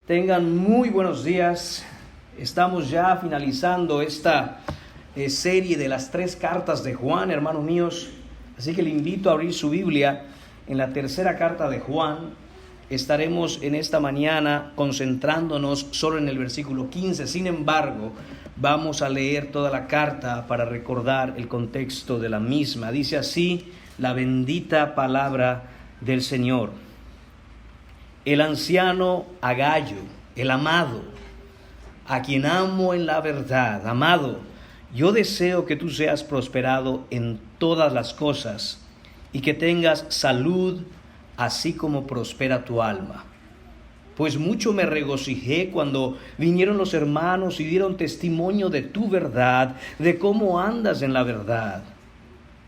Tengan muy buenos días. Estamos ya finalizando esta serie de las 3 cartas de Juan, hermanos míos. Así que le invito a abrir su Biblia en la tercera carta de Juan. Estaremos en esta mañana concentrándonos solo en el versículo 15. Sin embargo, vamos a leer toda la carta para recordar el contexto de la misma. Dice así la bendita palabra del Señor. El anciano Gayo, el amado, a quien amo en la verdad. Amado, yo deseo que tú seas prosperado en todas las cosas y que tengas salud, así como prospera tu alma. Pues mucho me regocijé cuando vinieron los hermanos y dieron testimonio de tu verdad, de cómo andas en la verdad.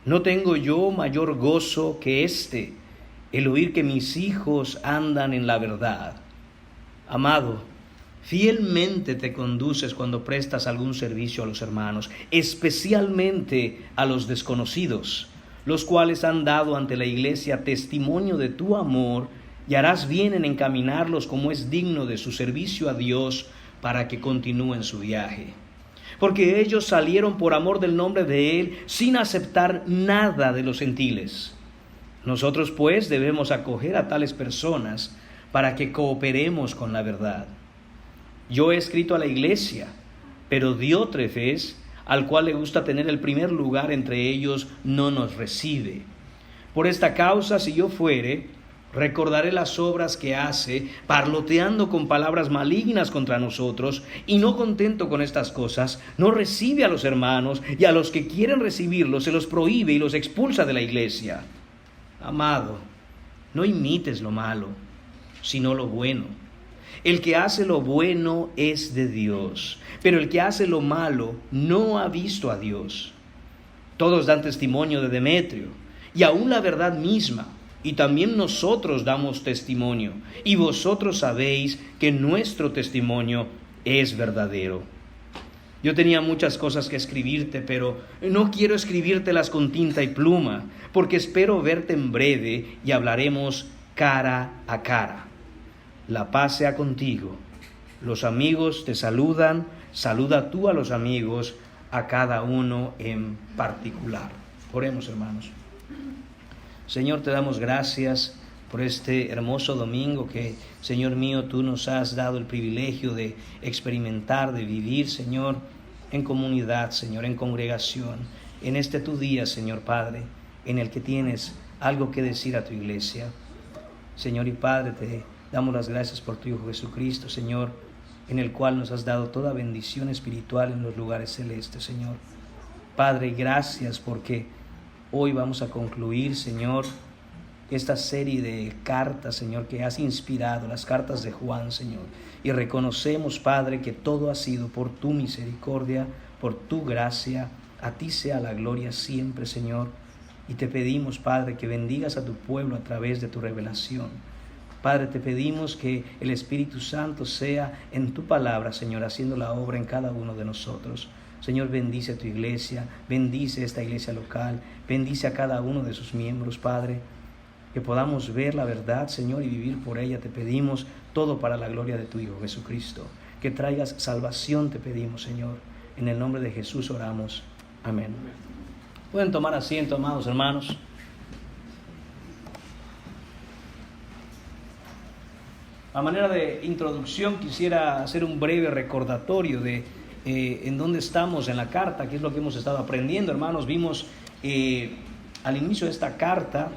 No tengo yo mayor gozo que el oír que mis hijos andan en la verdad. Amado, fielmente te conduces cuando prestas algún servicio a los hermanos, especialmente a los desconocidos, los cuales han dado ante la iglesia testimonio de tu amor, y harás bien en encaminarlos como es digno de su servicio a Dios para que continúen su viaje. Porque ellos salieron por amor del nombre de Él sin aceptar nada de los gentiles. Nosotros pues debemos acoger a tales personas para que cooperemos con la verdad. Yo he escrito a la iglesia, pero Diótrefes, al cual le gusta tener el primer lugar entre ellos, no nos recibe. Por esta causa, si yo fuere, recordaré las obras que hace, parloteando con palabras malignas contra nosotros, y no contento con estas cosas, no recibe a los hermanos, y a los que quieren recibirlos se los prohíbe y los expulsa de la iglesia. Amado, no imites lo malo, sino lo bueno. El que hace lo bueno es de Dios, pero el que hace lo malo no ha visto a Dios. Todos dan testimonio de Demetrio, y aún la verdad misma, y también nosotros damos testimonio, y vosotros sabéis que nuestro testimonio es verdadero. Yo tenía muchas cosas que escribirte, pero no quiero escribírtelas con tinta y pluma, porque espero verte en breve y hablaremos cara a cara. La paz sea contigo. Los amigos te saludan, saluda tú a los amigos, a cada uno en particular. Oremos, hermanos. Señor, te damos gracias por este hermoso domingo que, Señor mío, tú nos has dado el privilegio de experimentar, de vivir, Señor, en comunidad, Señor, en congregación, en este tu día, Señor Padre, en el que tienes algo que decir a tu iglesia. Señor y Padre, te damos las gracias por tu Hijo Jesucristo, Señor, en el cual nos has dado toda bendición espiritual en los lugares celestes, Señor. Padre, gracias porque hoy vamos a concluir, Señor, esta serie de cartas, Señor, que has inspirado, las cartas de Juan, Señor. Y reconocemos, Padre, que todo ha sido por tu misericordia, por tu gracia. A ti sea la gloria siempre, Señor. Y te pedimos, Padre, que bendigas a tu pueblo a través de tu revelación. Padre, te pedimos que el Espíritu Santo sea en tu palabra, Señor, haciendo la obra en cada uno de nosotros. Señor, bendice a tu iglesia, bendice esta iglesia local, bendice a cada uno de sus miembros, Padre. Que podamos ver la verdad, Señor, y vivir por ella. Te pedimos todo para la gloria de tu Hijo Jesucristo. Que traigas salvación, te pedimos, Señor. En el nombre de Jesús oramos. Amén. Pueden tomar asiento, amados hermanos. A manera de introducción, quisiera hacer un breve recordatorio de en dónde estamos en la carta, qué es lo que hemos estado aprendiendo, hermanos. Vimos al inicio de esta carta,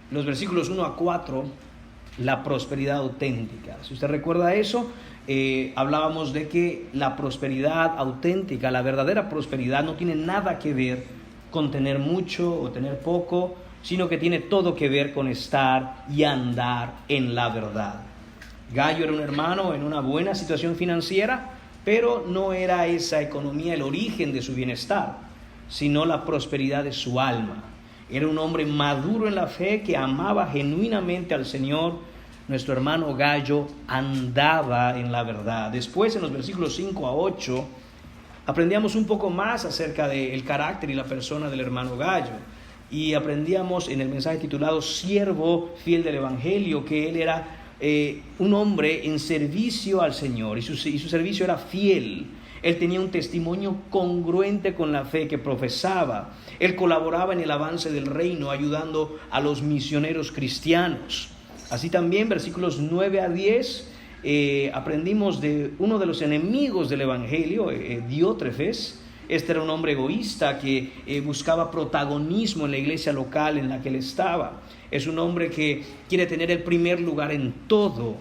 los versículos 1 a 4, la prosperidad auténtica. Si usted recuerda eso, hablábamos de que la prosperidad auténtica, la verdadera prosperidad, no tiene nada que ver con tener mucho o tener poco, sino que tiene todo que ver con estar y andar en la verdad. Gayo era un hermano en una buena situación financiera, pero no era esa economía el origen de su bienestar, sino la prosperidad de su alma. Era un hombre maduro en la fe que amaba genuinamente al Señor. Nuestro hermano Gayo andaba en la verdad. Después, en los versículos 5 a 8, aprendíamos un poco más acerca del carácter y la persona del hermano Gayo. Y aprendíamos en el mensaje titulado Siervo fiel del Evangelio, que él era un hombre en servicio al Señor y su servicio era fiel. Él tenía un testimonio congruente con la fe que profesaba. Él colaboraba en el avance del reino, ayudando a los misioneros cristianos. Así también, versículos 9 a 10, aprendimos de uno de los enemigos del evangelio, Diótrefes. Este era un hombre egoísta que buscaba protagonismo en la iglesia local en la que él estaba. Es un hombre que quiere tener el primer lugar en todo.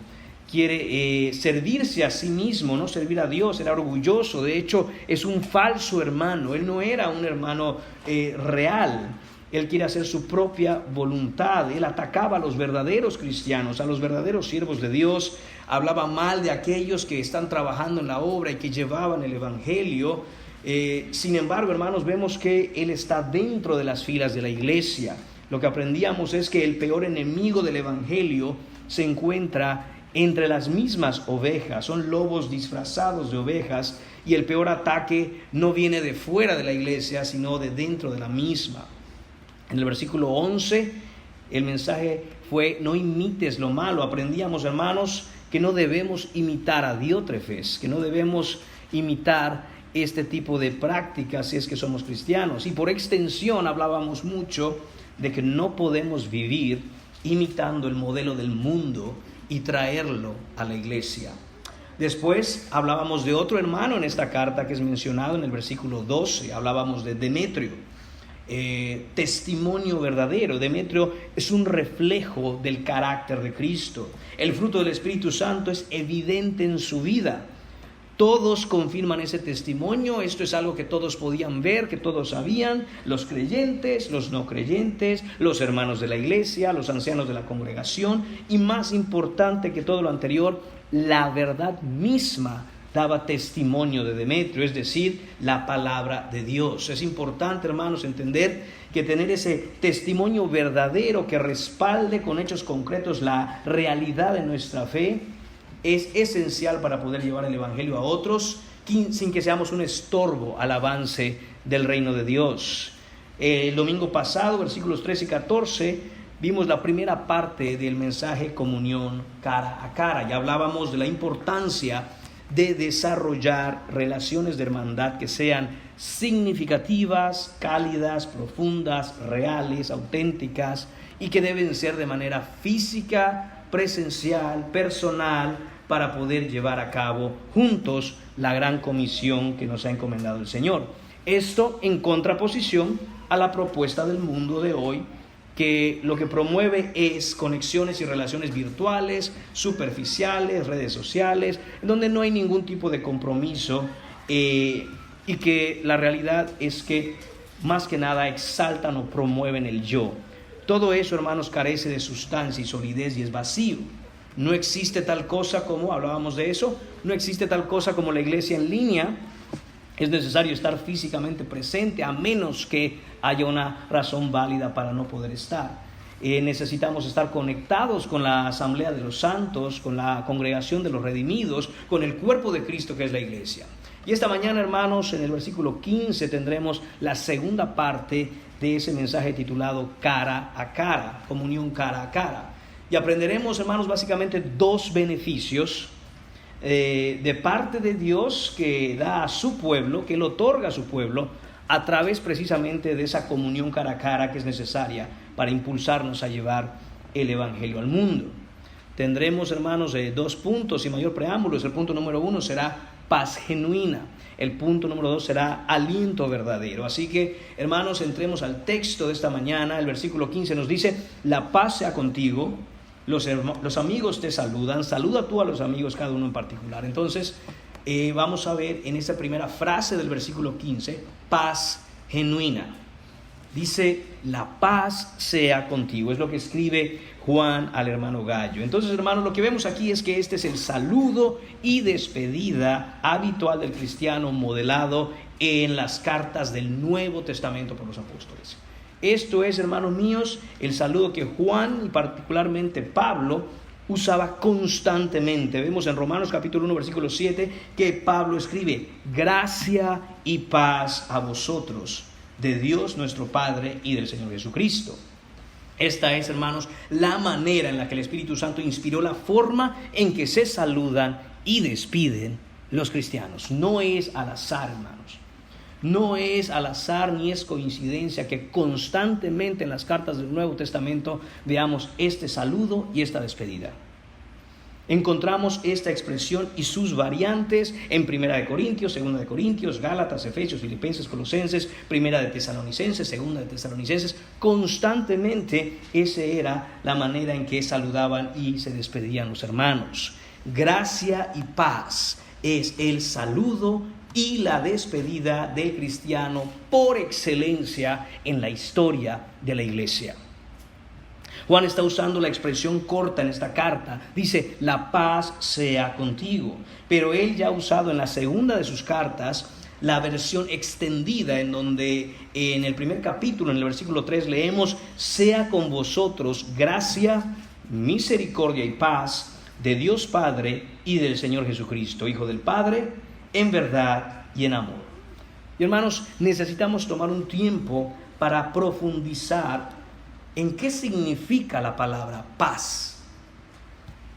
Quiere servirse a sí mismo, no servir a Dios. Era orgulloso. De hecho, es un falso hermano. Él no era un hermano real. Él quiere hacer su propia voluntad. Él atacaba a los verdaderos cristianos, a los verdaderos siervos de Dios. Hablaba mal de aquellos que están trabajando en la obra y que llevaban el evangelio. Sin embargo, hermanos, vemos que él está dentro de las filas de la iglesia. Lo que aprendíamos es que el peor enemigo del evangelio se encuentra entre las mismas ovejas. Son lobos disfrazados de ovejas, y el peor ataque no viene de fuera de la iglesia, sino de dentro de la misma. En el versículo 11, el mensaje fue: no imites lo malo. Aprendíamos, hermanos, que no debemos imitar a Diótrefes, que no debemos imitar este tipo de prácticas si es que somos cristianos. Y por extensión hablábamos mucho de que no podemos vivir imitando el modelo del mundo y traerlo a la iglesia. Después hablábamos de otro hermano en esta carta que es mencionado en el versículo 12. Hablábamos de Demetrio, testimonio verdadero. Demetrio es un reflejo del carácter de Cristo. El fruto del Espíritu Santo es evidente en su vida. Todos confirman ese testimonio. Esto es algo que todos podían ver, que todos sabían: los creyentes, los no creyentes, los hermanos de la iglesia, los ancianos de la congregación, y más importante que todo lo anterior, la verdad misma daba testimonio de Demetrio, es decir, la palabra de Dios. Es importante, hermanos, entender que tener ese testimonio verdadero que respalde con hechos concretos la realidad de nuestra fe es esencial para poder llevar el evangelio a otros sin que seamos un estorbo al avance del reino de Dios. El domingo pasado, versículos 13 y 14, vimos la primera parte del mensaje comunión cara a cara. Ya hablábamos de la importancia de desarrollar relaciones de hermandad que sean significativas, cálidas, profundas, reales, auténticas, y que deben ser de manera física, presencial, personal, para poder llevar a cabo juntos la gran comisión que nos ha encomendado el Señor. Esto en contraposición a la propuesta del mundo de hoy, que lo que promueve es conexiones y relaciones virtuales, superficiales, redes sociales, donde no hay ningún tipo de compromiso, y que la realidad es que más que nada exaltan o promueven el yo. Todo eso, hermanos, carece de sustancia y solidez y es vacío. No existe tal cosa como, hablábamos de eso, no existe tal cosa como la iglesia en línea. Es necesario estar físicamente presente, a menos que haya una razón válida para no poder estar. Necesitamos estar conectados con la asamblea de los santos, con la congregación de los redimidos, con el cuerpo de Cristo que es la iglesia. Y esta mañana, hermanos, en el versículo 15 tendremos la segunda parte de ese mensaje titulado cara a cara, comunión cara a cara. Y aprenderemos, hermanos, básicamente dos beneficios de parte de Dios que da a su pueblo, que Él otorga a su pueblo, a través precisamente de esa comunión cara a cara que es necesaria para impulsarnos a llevar el evangelio al mundo. Tendremos, hermanos, dos puntos y mayor preámbulos. El punto número 1 será paz genuina. El punto número 2 será aliento verdadero. Así que, hermanos, entremos al texto de esta mañana. El versículo 15 nos dice: la paz sea contigo, los amigos te saludan, saluda tú a los amigos, cada uno en particular. Entonces, vamos a ver en esta primera frase del versículo 15, paz genuina. Dice: la paz sea contigo. Es lo que escribe Juan al hermano Gallo. Entonces, hermanos, lo que vemos aquí es que este es el saludo y despedida habitual del cristiano, modelado en las cartas del Nuevo Testamento por los apóstoles. Esto es, hermanos míos, el saludo que Juan y particularmente Pablo usaba constantemente. Vemos en Romanos capítulo 1 versículo 7 que Pablo escribe: gracia y paz a vosotros, de Dios nuestro Padre y del Señor Jesucristo. Esta es, hermanos, la manera en la que el Espíritu Santo inspiró la forma en que se saludan y despiden los cristianos. No es al azar, hermanos. No es al azar ni es coincidencia que constantemente en las cartas del Nuevo Testamento veamos este saludo y esta despedida. Encontramos esta expresión y sus variantes en 1 de Corintios, 2 de Corintios, Gálatas, Efesios, Filipenses, Colosenses, 1 de Tesalonicenses, 2 de Tesalonicenses. Constantemente esa era la manera en que saludaban y se despedían los hermanos. Gracia y paz es el saludo y la despedida del cristiano por excelencia en la historia de la iglesia. Juan está usando la expresión corta en esta carta. Dice, la paz sea contigo. Pero él ya ha usado en la segunda de sus cartas la versión extendida, en donde en el primer capítulo, en el versículo 3, leemos, sea con vosotros gracia, misericordia y paz de Dios Padre y del Señor Jesucristo, Hijo del Padre, en verdad y en amor. Y hermanos, necesitamos tomar un tiempo para profundizar en qué significa la palabra paz.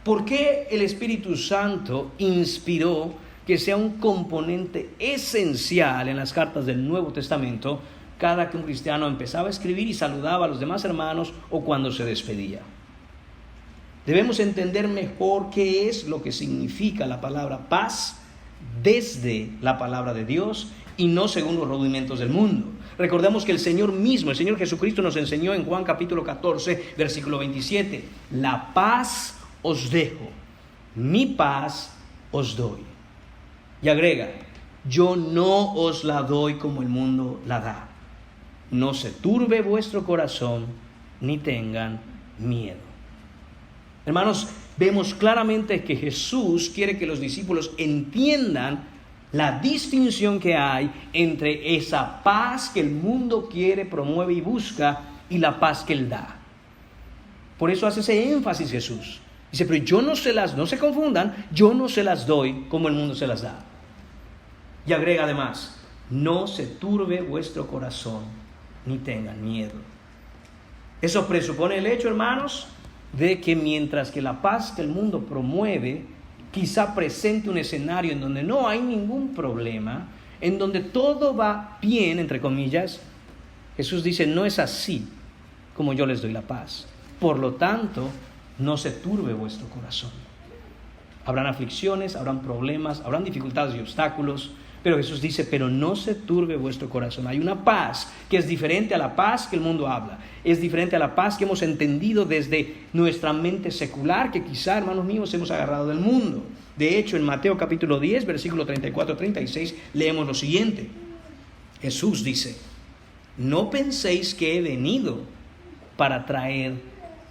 ¿Por qué el Espíritu Santo inspiró que sea un componente esencial en las cartas del Nuevo Testamento cada que un cristiano empezaba a escribir y saludaba a los demás hermanos o cuando se despedía? Debemos entender mejor qué es lo que significa la palabra paz desde la palabra de Dios y no según los rudimentos del mundo. Recordemos que el Señor mismo, el Señor Jesucristo, nos enseñó en Juan capítulo 14, versículo 27, la paz os dejo, mi paz os doy. Y agrega, yo no os la doy como el mundo la da. No se turbe vuestro corazón, ni tengan miedo. Hermanos, vemos claramente que Jesús quiere que los discípulos entiendan la distinción que hay entre esa paz que el mundo quiere, promueve y busca y la paz que Él da. Por eso hace ese énfasis Jesús. Dice, pero no se confundan, yo no se las doy como el mundo se las da. Y agrega además, no se turbe vuestro corazón, ni tengan miedo. Eso presupone el hecho, hermanos, de que mientras que la paz que el mundo promueve quizá presente un escenario en donde no hay ningún problema, en donde todo va bien, entre comillas, Jesús dice, no es así como yo les doy la paz. Por lo tanto, no se turbe vuestro corazón. Habrán aflicciones, habrán problemas, habrán dificultades y obstáculos, pero Jesús dice, pero no se turbe vuestro corazón. Hay una paz que es diferente a la paz que el mundo habla. Es diferente a la paz que hemos entendido desde nuestra mente secular, que quizá, hermanos míos, hemos agarrado del mundo. De hecho, en Mateo capítulo 10, versículo 34-36, leemos lo siguiente. Jesús dice, no penséis que he venido para traer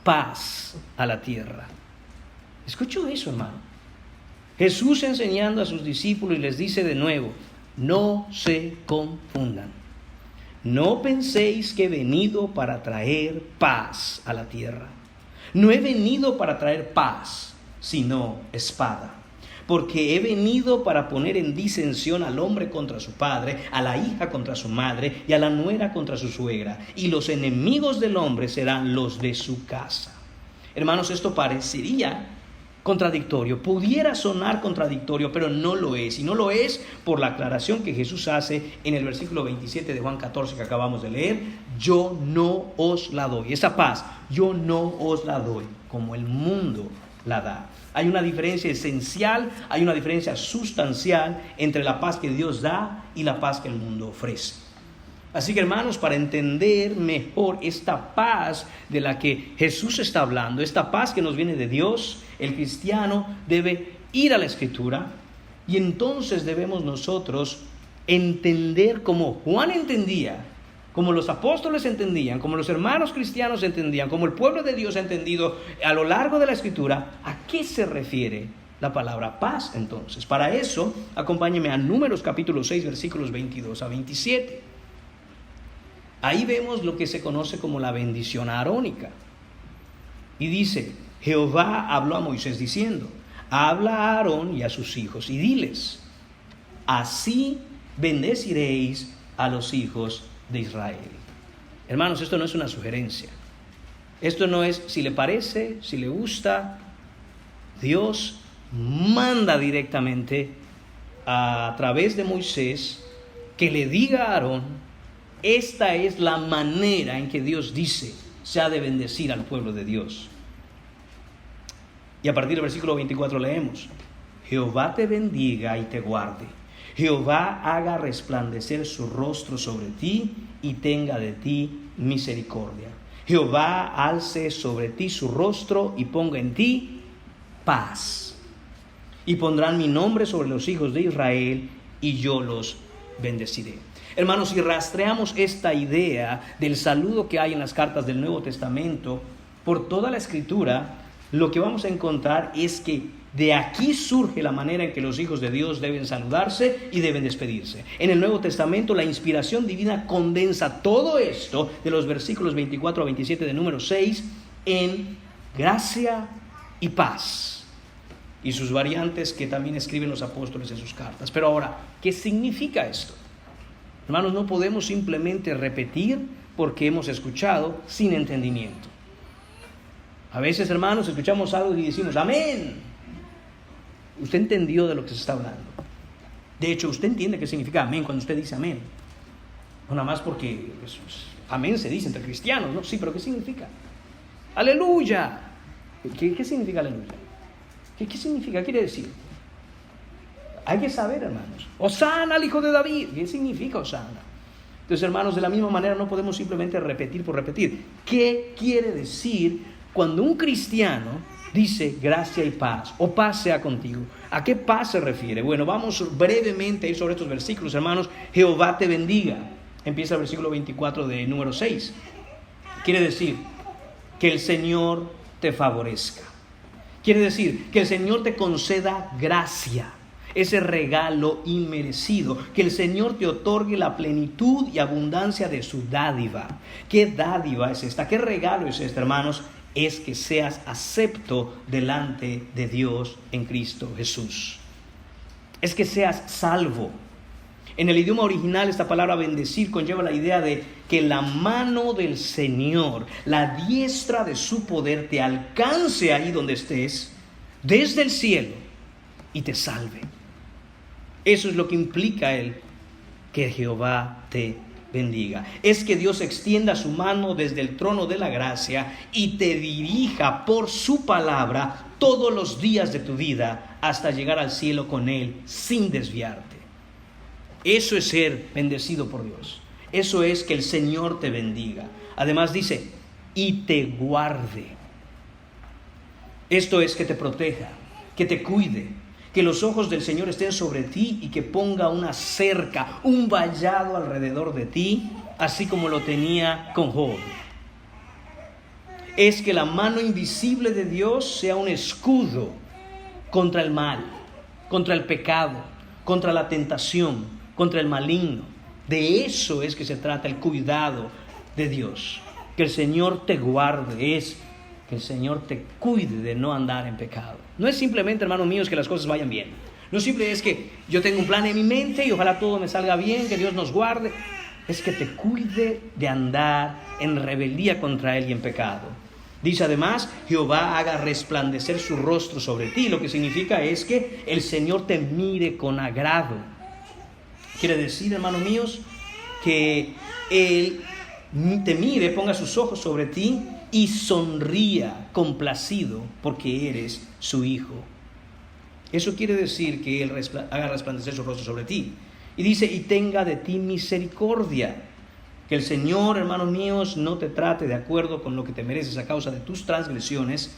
paz a la tierra. ¿Escuchó eso, hermano? Jesús enseñando a sus discípulos y les dice de nuevo, no se confundan. No penséis que he venido para traer paz a la tierra. No he venido para traer paz, sino espada. Porque he venido para poner en disensión al hombre contra su padre, a la hija contra su madre y a la nuera contra su suegra. Y los enemigos del hombre serán los de su casa. Hermanos, esto parecería contradictorio, pudiera sonar contradictorio, pero no lo es. Y no lo es por la aclaración que Jesús hace en el versículo 27 de Juan 14 que acabamos de leer. Yo no os la doy. Esa paz, yo no os la doy como el mundo la da. Hay una diferencia esencial, hay una diferencia sustancial entre la paz que Dios da y la paz que el mundo ofrece. Así que, hermanos, para entender mejor esta paz de la que Jesús está hablando, esta paz que nos viene de Dios, el cristiano debe ir a la Escritura y entonces debemos nosotros entender como Juan entendía, como los apóstoles entendían, como los hermanos cristianos entendían, como el pueblo de Dios ha entendido a lo largo de la Escritura, ¿a qué se refiere la palabra paz entonces? Para eso, acompáñeme a Números capítulo 6, versículos 22 a 27. Ahí vemos lo que se conoce como la bendición arónica. Y dice, Jehová habló a Moisés diciendo, habla a Aarón y a sus hijos y diles, así bendeciréis a los hijos de Israel. Hermanos, esto no es una sugerencia. Esto no es si le parece, si le gusta. Dios manda directamente a través de Moisés que le diga a Aarón: esta es la manera en que Dios dice se ha de bendecir al pueblo de Dios. Y a partir del versículo 24 leemos: Jehová te bendiga y te guarde. Jehová haga resplandecer su rostro sobre ti y tenga de ti misericordia. Jehová alce sobre ti su rostro y ponga en ti paz. Y pondrán mi nombre sobre los hijos de Israel y yo los bendeciré. Hermanos, si rastreamos esta idea del saludo que hay en las cartas del Nuevo Testamento por toda la Escritura, lo que vamos a encontrar es que de aquí surge la manera en que los hijos de Dios deben saludarse y deben despedirse. En el Nuevo Testamento, la inspiración divina condensa todo esto de los versículos 24 a 27 de Números 6 en gracia y paz, y sus variantes que también escriben los apóstoles en sus cartas. Pero ahora, ¿qué significa esto? Hermanos, no podemos simplemente repetir porque hemos escuchado sin entendimiento. A veces, hermanos, escuchamos algo y decimos amén. Usted entendió de lo que se está hablando. De hecho, usted entiende qué significa amén cuando usted dice amén. No nada más porque amén se dice entre cristianos, ¿no? Sí, pero ¿qué significa? Aleluya. ¿Qué significa aleluya? ¿Qué significa? ¿Qué quiere decir? Hay que saber, hermanos. Hosana al hijo de David. ¿Qué significa Hosana? Entonces, hermanos, de la misma manera no podemos simplemente repetir por repetir. ¿Qué quiere decir cuando un cristiano dice gracia y paz, o paz sea contigo? ¿A qué paz se refiere? Bueno, vamos brevemente a ir sobre estos versículos, hermanos. Jehová te bendiga. Empieza el versículo 24 de número 6. Quiere decir que el Señor te favorezca. Quiere decir que el Señor te conceda gracia, ese regalo inmerecido, que el Señor te otorgue la plenitud y abundancia de su dádiva. ¿Qué dádiva es esta? ¿Qué regalo es este, hermanos? Es que seas acepto delante de Dios en Cristo Jesús. Es que seas salvo. En el idioma original, esta palabra bendecir conlleva la idea de que la mano del Señor, la diestra de su poder, te alcance ahí donde estés, desde el cielo, y te salve. Eso es lo que implica el que Jehová te bendiga. Es que Dios extienda su mano desde el trono de la gracia y te dirija por su palabra todos los días de tu vida hasta llegar al cielo con Él sin desviarte. Eso es ser bendecido por Dios. Eso es que el Señor te bendiga. Además dice, y te guarde. Esto es que te proteja, que te cuide, que los ojos del Señor estén sobre ti y que ponga una cerca, un vallado alrededor de ti, así como lo tenía con Job. Es que la mano invisible de Dios sea un escudo contra el mal, contra el pecado, contra la tentación, contra el maligno. De eso es que se trata el cuidado de Dios. Que el Señor te guarde, es que el Señor te cuide de no andar en pecado. No es simplemente, hermanos míos, que las cosas vayan bien. No simplemente es que yo tengo un plan en mi mente y ojalá todo me salga bien, que Dios nos guarde. Es que te cuide de andar en rebeldía contra Él y en pecado. Dice además, Jehová haga resplandecer su rostro sobre ti. Lo que significa es que el Señor te mire con agrado. Quiere decir, hermanos míos, que Él te mire, ponga sus ojos sobre ti y sonría complacido porque eres su hijo. Eso quiere decir que Él haga resplandecer su rostro sobre ti. Y dice, y tenga de ti misericordia. Que el Señor, hermanos míos, no te trate de acuerdo con lo que te mereces a causa de tus transgresiones,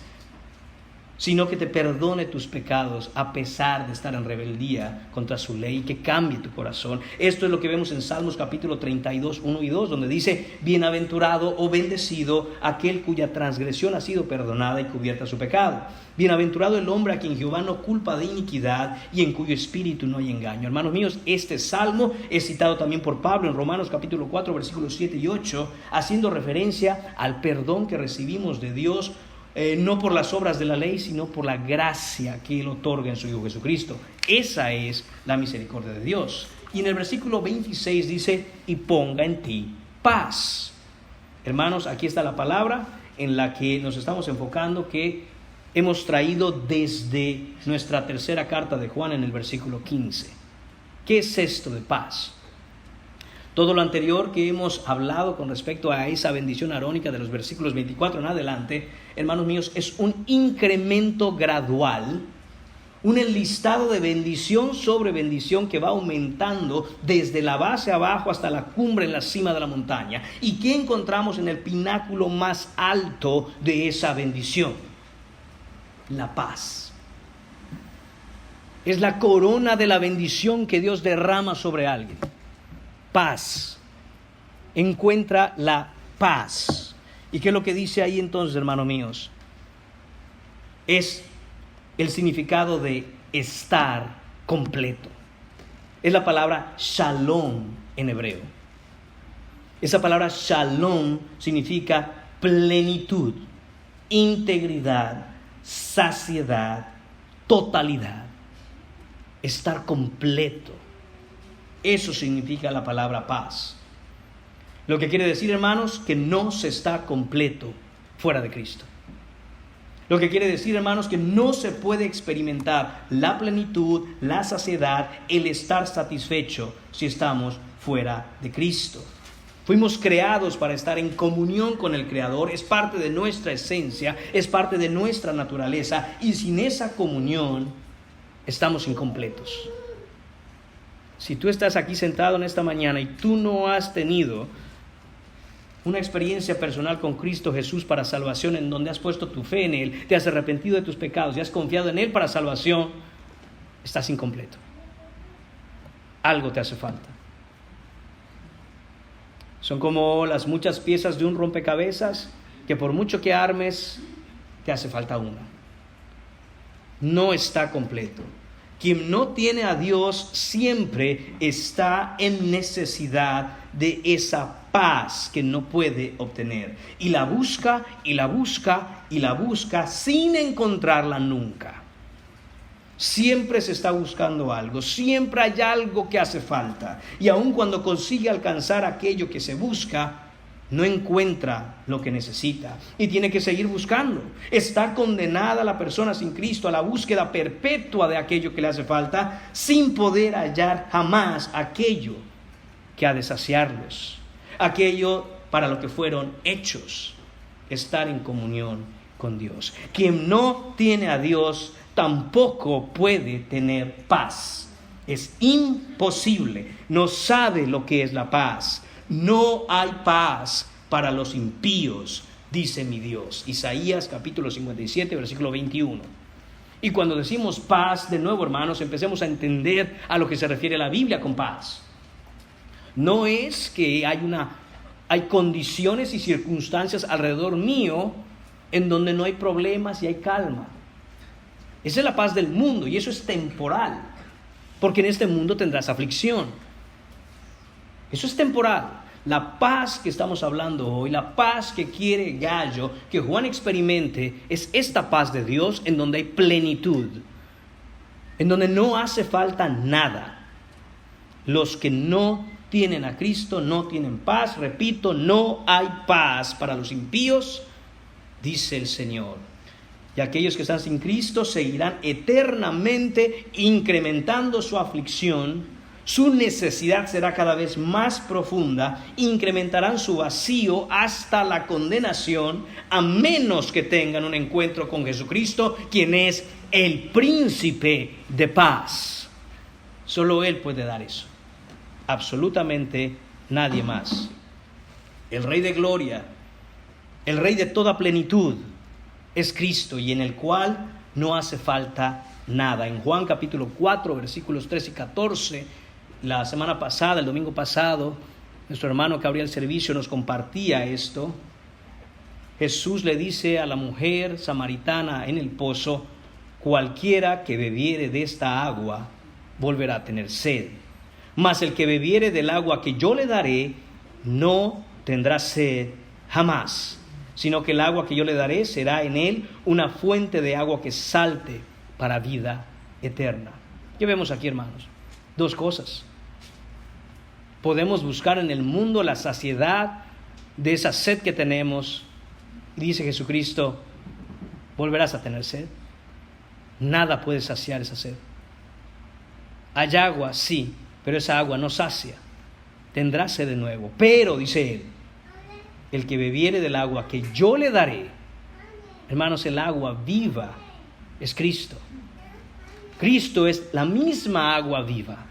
sino que te perdone tus pecados a pesar de estar en rebeldía contra su ley, que cambie tu corazón. Esto es lo que vemos en Salmos capítulo 32, 1 y 2, donde dice, bienaventurado o bendecido aquel cuya transgresión ha sido perdonada y cubierta su pecado. Bienaventurado el hombre a quien Jehová no culpa de iniquidad y en cuyo espíritu no hay engaño. Hermanos míos, este salmo es citado también por Pablo en Romanos capítulo 4, versículos 7 y 8, haciendo referencia al perdón que recibimos de Dios, no por las obras de la ley, sino por la gracia que Él otorga en su Hijo Jesucristo. Esa es la misericordia de Dios. Y en el versículo 26 dice, y ponga en ti paz. Hermanos, aquí está la palabra, en la que nos estamos enfocando, que hemos traído desde nuestra tercera carta de Juan en el versículo 15. ¿Qué es esto de paz? Todo lo anterior que hemos hablado con respecto a esa bendición arónica de los versículos 24 en adelante, hermanos míos, es un incremento gradual, un enlistado de bendición sobre bendición que va aumentando desde la base abajo hasta la cumbre en la cima de la montaña. ¿Y qué encontramos en el pináculo más alto de esa bendición? La paz. Es la corona de la bendición que Dios derrama sobre alguien. Paz. Encuentra la paz. ¿Y qué es lo que dice ahí entonces, hermanos míos? Es el significado de estar completo. Es la palabra shalom en hebreo. Esa palabra shalom significa plenitud, integridad, saciedad, totalidad. Estar completo. Eso significa la palabra paz. Lo que quiere decir, hermanos, que no se está completo fuera de Cristo. Lo que quiere decir, hermanos, que no se puede experimentar la plenitud, la saciedad, el estar satisfecho si estamos fuera de Cristo. Fuimos creados para estar en comunión con el Creador, es parte de nuestra esencia, es parte de nuestra naturaleza, y sin esa comunión estamos incompletos. Si tú estás aquí sentado en esta mañana y tú no has tenido una experiencia personal con Cristo Jesús para salvación, en donde has puesto tu fe en Él, te has arrepentido de tus pecados y has confiado en Él para salvación, estás incompleto. Algo te hace falta. Son como las muchas piezas de un rompecabezas que por mucho que armes, te hace falta una. No está completo. Quien no tiene a Dios siempre está en necesidad de esa paz que no puede obtener. Y la busca, y la busca, y la busca sin encontrarla nunca. Siempre se está buscando algo, siempre hay algo que hace falta. Y aun cuando consigue alcanzar aquello que se busca, no encuentra lo que necesita y tiene que seguir buscando. Está condenada la persona sin Cristo a la búsqueda perpetua de aquello que le hace falta, sin poder hallar jamás aquello que ha de saciarlos, aquello para lo que fueron hechos, estar en comunión con Dios. Quien no tiene a Dios tampoco puede tener paz. Es imposible, no sabe lo que es la paz. No hay paz para los impíos, dice mi Dios. Isaías capítulo 57, versículo 21. Y cuando decimos paz, de nuevo, hermanos, empecemos a entender a lo que se refiere la Biblia con paz. No es que hay condiciones y circunstancias alrededor mío en donde no hay problemas y hay calma. Esa es la paz del mundo y eso es temporal, porque en este mundo tendrás aflicción. Eso es temporal. La paz que estamos hablando hoy, la paz que quiere Gallo que Juan experimente, es esta paz de Dios en donde hay plenitud, en donde no hace falta nada. Los que no tienen a Cristo no tienen paz. Repito, no hay paz para los impíos, dice el Señor. Y aquellos que están sin Cristo seguirán eternamente incrementando su aflicción. Su necesidad será cada vez más profunda, incrementarán su vacío hasta la condenación, a menos que tengan un encuentro con Jesucristo, quien es el príncipe de paz. Solo Él puede dar eso, absolutamente nadie más. El Rey de gloria, el Rey de toda plenitud, es Cristo, y en el cual no hace falta nada. En Juan capítulo 4, versículos 13 y 14, la semana pasada, el domingo pasado, nuestro hermano que abría el servicio nos compartía esto. Jesús le dice a la mujer samaritana en el pozo: cualquiera que bebiere de esta agua volverá a tener sed, mas el que bebiere del agua que yo le daré no tendrá sed jamás, sino que el agua que yo le daré será en él una fuente de agua que salte para vida eterna. ¿Qué vemos aquí, hermanos? Dos cosas. Podemos buscar en el mundo la saciedad de esa sed que tenemos Y dice Jesucristo, volverás a tener sed. Nada puede saciar esa sed. Hay agua, sí, pero esa agua no sacia. Tendrás sed de nuevo. Pero, dice él, el que bebiere del agua que yo le daré, hermanos, el agua viva es Cristo. Cristo es la misma agua viva,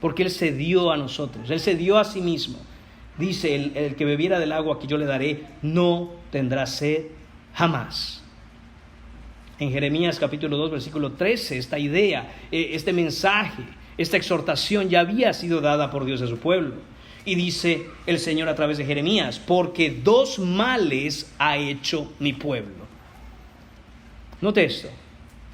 porque Él se dio a nosotros, Él se dio a sí mismo. Dice, el que bebiera del agua que yo le daré, no tendrá sed jamás. En Jeremías capítulo 2, versículo 13, esta idea, este mensaje, esta exhortación ya había sido dada por Dios a su pueblo. Y dice el Señor a través de Jeremías, porque dos males ha hecho mi pueblo. Note esto.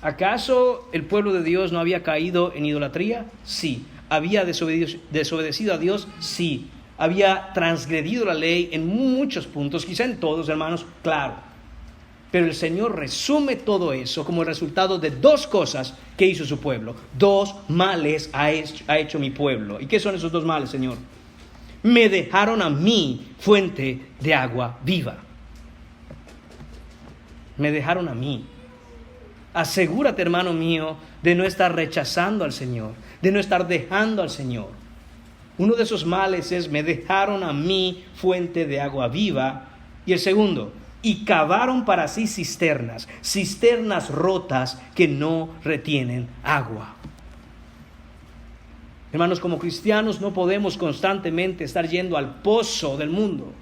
¿Acaso el pueblo de Dios no había caído en idolatría? Sí. ¿Había desobedecido a Dios? Sí. ¿Había transgredido la ley en muchos puntos? Quizá en todos, hermanos, claro. Pero el Señor resume todo eso como el resultado de dos cosas que hizo su pueblo. Dos males ha hecho mi pueblo. ¿Y qué son esos dos males, Señor? Me dejaron a mí fuente de agua viva. Me dejaron a mí. Asegúrate, hermano mío, de no estar rechazando al Señor, de no estar dejando al Señor. Uno de esos males es, me dejaron a mí fuente de agua viva. Y el segundo, y cavaron para sí cisternas rotas que no retienen agua. Hermanos, como cristianos no podemos constantemente estar yendo al pozo del mundo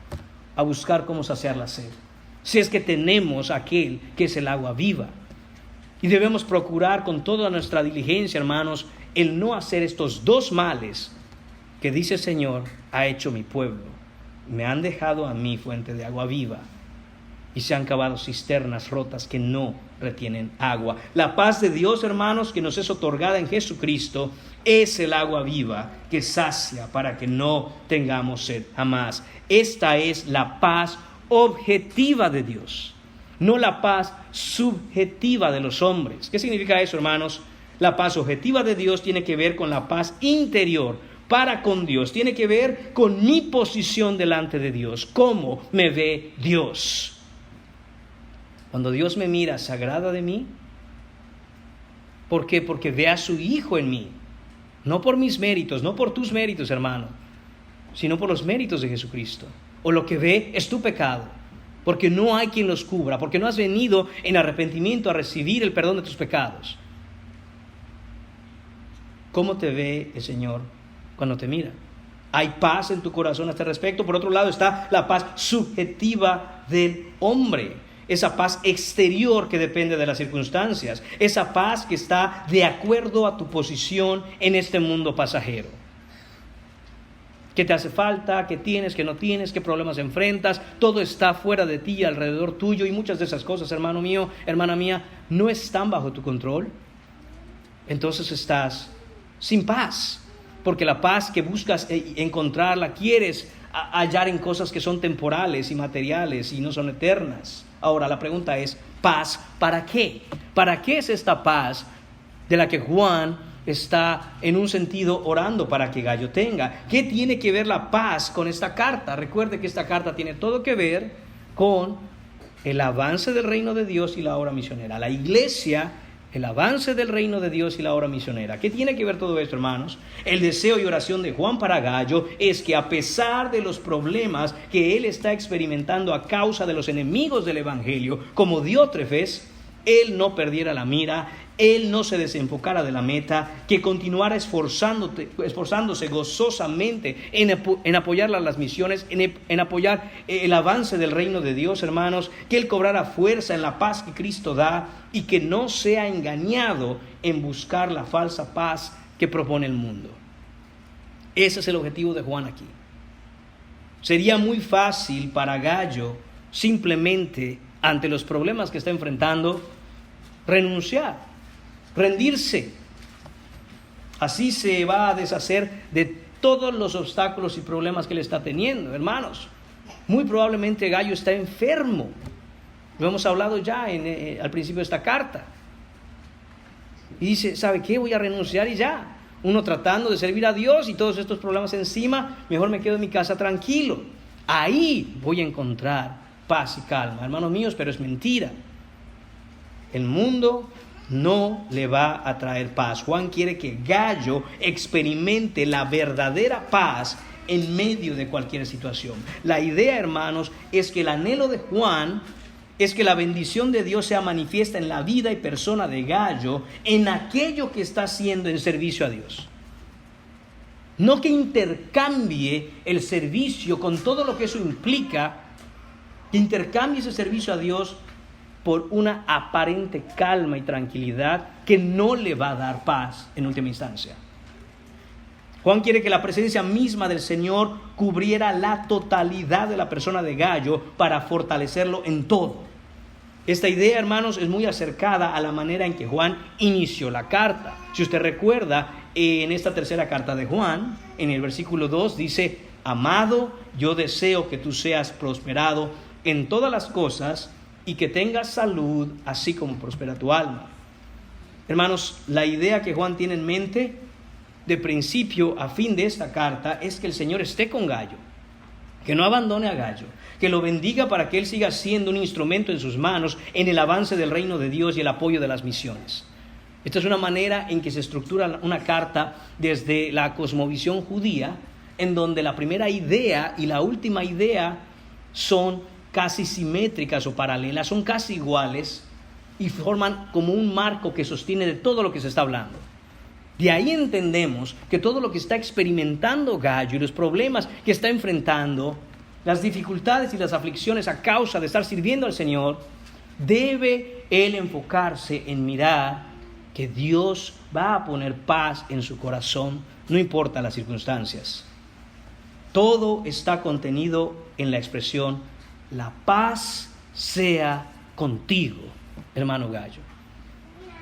a buscar cómo saciar la sed, si es que tenemos aquel que es el agua viva. Y debemos procurar con toda nuestra diligencia, hermanos, el no hacer estos dos males que dice el Señor, ha hecho mi pueblo. Me han dejado a mí fuente de agua viva y se han cavado cisternas rotas que no retienen agua. La paz de Dios, hermanos, que nos es otorgada en Jesucristo, es el agua viva que sacia para que no tengamos sed jamás. Esta es la paz objetiva de Dios, no la paz subjetiva de los hombres. ¿Qué significa eso, hermanos? La paz objetiva de Dios tiene que ver con la paz interior para con Dios. Tiene que ver con mi posición delante de Dios, cómo me ve Dios. Cuando Dios me mira, ¿se agrada de mí? ¿Por qué? Porque ve a su Hijo en mí. No por mis méritos, no por tus méritos, hermano, sino por los méritos de Jesucristo. O lo que ve es tu pecado, porque no hay quien los cubra, porque no has venido en arrepentimiento a recibir el perdón de tus pecados. ¿Cómo te ve el Señor cuando te mira? ¿Hay paz en tu corazón a este respecto? Por otro lado está la paz subjetiva del hombre, esa paz exterior que depende de las circunstancias, esa paz que está de acuerdo a tu posición en este mundo pasajero. ¿Qué te hace falta? ¿Qué tienes? ¿Qué no tienes? ¿Qué problemas enfrentas? Todo está fuera de ti, alrededor tuyo, y muchas de esas cosas, hermano mío, hermana mía, no están bajo tu control. Entonces estás sin paz, porque la paz que buscas encontrarla, quieres hallar en cosas que son temporales y materiales y no son eternas. Ahora la pregunta es, ¿paz para qué? ¿Para qué es esta paz de la que Juan está en un sentido orando para que Gallo tenga? ¿Qué tiene que ver la paz con esta carta? Recuerde que esta carta tiene todo que ver con el avance del reino de Dios y la obra misionera. La iglesia, el avance del reino de Dios y la obra misionera. ¿Qué tiene que ver todo esto, hermanos? El deseo y oración de Juan para Gallo es que, a pesar de los problemas que él está experimentando a causa de los enemigos del evangelio, como Diótrefes, él no perdiera la mira, él no se desenfocara de la meta, que continuara esforzándose gozosamente en apoyar las misiones, en apoyar el avance del reino de Dios, hermanos, que él cobrara fuerza en la paz que Cristo da y que no sea engañado en buscar la falsa paz que propone el mundo. Ese es el objetivo de Juan aquí. Sería muy fácil para Gallo simplemente, ante los problemas que está enfrentando, renunciar, rendirse. Así se va a deshacer de todos los obstáculos y problemas que le está teniendo. Hermanos, muy probablemente Gallo está enfermo. Lo hemos hablado ya al principio de esta carta. Y dice, ¿sabe qué? Voy a renunciar y ya. Uno tratando de servir a Dios y todos estos problemas encima, mejor me quedo en mi casa tranquilo. Ahí voy a encontrar paz y calma. Hermanos míos, pero es mentira. El mundo no le va a traer paz. Juan quiere que Gallo experimente la verdadera paz en medio de cualquier situación. La idea, hermanos, es que el anhelo de Juan es que la bendición de Dios sea manifiesta en la vida y persona de Gallo, en aquello que está haciendo en servicio a Dios. No que intercambie el servicio con todo lo que eso implica, que intercambie ese servicio a Dios por una aparente calma y tranquilidad que no le va a dar paz en última instancia. Juan quiere que la presencia misma del Señor cubriera la totalidad de la persona de Gallo para fortalecerlo en todo. Esta idea, hermanos, es muy acercada a la manera en que Juan inició la carta. Si usted recuerda, en esta tercera carta de Juan, en el versículo 2 dice: amado, yo deseo que tú seas prosperado en todas las cosas y que tengas salud, así como prospera tu alma. Hermanos, la idea que Juan tiene en mente, de principio a fin de esta carta, es que el Señor esté con Gallo, que no abandone a Gallo, que lo bendiga para que él siga siendo un instrumento en sus manos en el avance del reino de Dios y el apoyo de las misiones. Esta es una manera en que se estructura una carta desde la cosmovisión judía, en donde la primera idea y la última idea son casi simétricas o paralelas, son casi iguales y forman como un marco que sostiene de todo lo que se está hablando. De ahí entendemos que todo lo que está experimentando Gallo y los problemas que está enfrentando, las dificultades y las aflicciones a causa de estar sirviendo al Señor, debe él enfocarse en mirar que Dios va a poner paz en su corazón, no importa las circunstancias. Todo está contenido en la expresión: la paz sea contigo, hermano Gallo.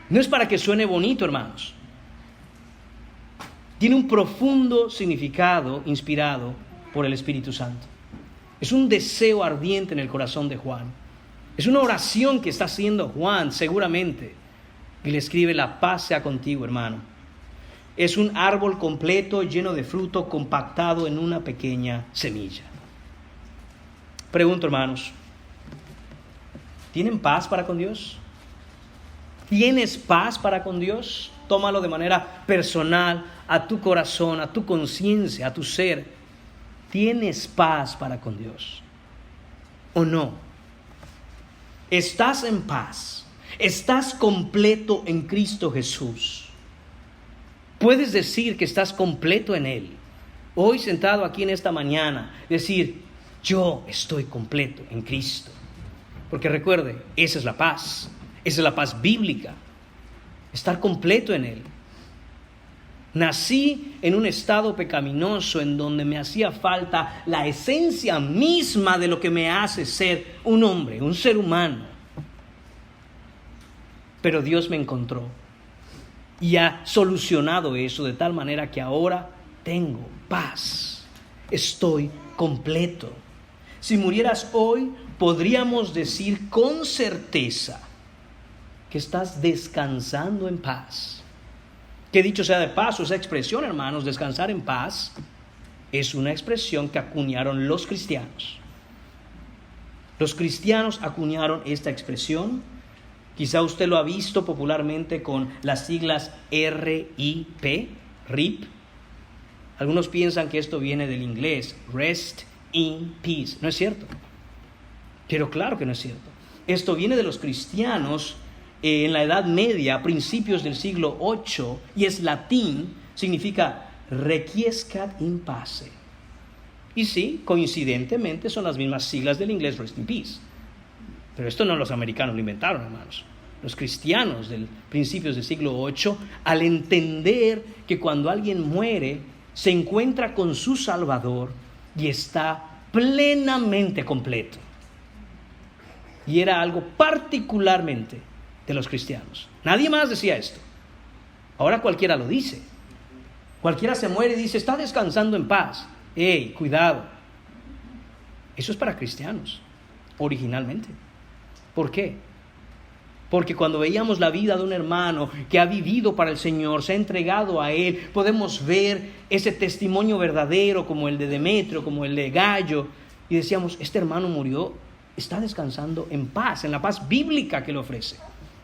No es para que suene bonito, hermanos. Tiene un profundo significado inspirado por el Espíritu Santo. Es un deseo ardiente en el corazón de Juan. Es una oración que está haciendo Juan seguramente. Y le escribe: la paz sea contigo, hermano. Es un árbol completo, lleno de fruto, compactado en una pequeña semilla. Pregunto, hermanos, ¿tienen paz para con Dios? ¿Tienes paz para con Dios? Tómalo de manera personal, a tu corazón, a tu conciencia, a tu ser. ¿Tienes paz para con Dios o no? ¿Estás en paz? ¿Estás completo en Cristo Jesús? Puedes decir que estás completo en Él. Hoy, sentado aquí en esta mañana, decir: yo estoy completo en Cristo. Porque recuerde, esa es la paz. Esa es la paz bíblica. Estar completo en Él. Nací en un estado pecaminoso en donde me hacía falta la esencia misma de lo que me hace ser un hombre, un ser humano. Pero Dios me encontró y ha solucionado eso de tal manera que ahora tengo paz. Estoy completo. Si murieras hoy, podríamos decir con certeza que estás descansando en paz. Que dicho sea de paso, esa expresión, hermanos, descansar en paz, es una expresión que acuñaron los cristianos. Los cristianos acuñaron esta expresión. Quizá usted lo ha visto popularmente con las siglas RIP, RIP. Algunos piensan que esto viene del inglés, Rest in Peace. No es cierto. Pero claro que no es cierto. Esto viene de los cristianos en la Edad Media, a principios del siglo VIII, y es latín, significa Requiescat in pace. Y sí, coincidentemente son las mismas siglas del inglés Rest in Peace. Pero esto no los americanos lo inventaron, hermanos. Los cristianos del principios del siglo VIII, al entender que cuando alguien muere, se encuentra con su Salvador y está plenamente completo. Y era algo particularmente de los cristianos. Nadie más decía esto. Ahora cualquiera lo dice. Cualquiera se muere y dice: está descansando en paz. ¡Ey, cuidado! Eso es para cristianos, originalmente. ¿Por qué? Porque cuando veíamos la vida de un hermano que ha vivido para el Señor, se ha entregado a Él, podemos ver ese testimonio verdadero como el de Demetrio, como el de Gallo, y decíamos: este hermano murió está descansando en paz, en la paz bíblica que le ofrece.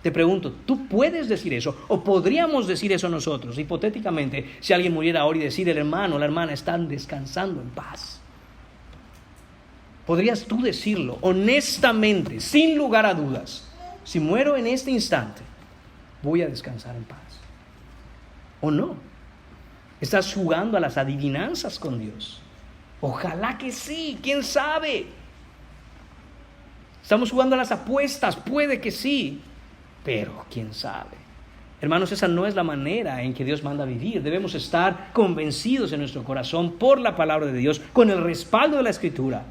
Te pregunto, ¿tú puedes decir eso? ¿O podríamos decir eso nosotros? Hipotéticamente, si alguien muriera ahora y decir, el hermano o la hermana están descansando en paz. ¿Podrías tú decirlo honestamente, sin lugar a dudas? Si muero en este instante, voy a descansar en paz. ¿O no? ¿Estás jugando a las adivinanzas con Dios? Ojalá que sí, ¿quién sabe? Estamos jugando a las apuestas, puede que sí, pero quién sabe. Hermanos, esa no es la manera en que Dios manda vivir. Debemos estar convencidos en nuestro corazón por la palabra de Dios, con el respaldo de la Escritura,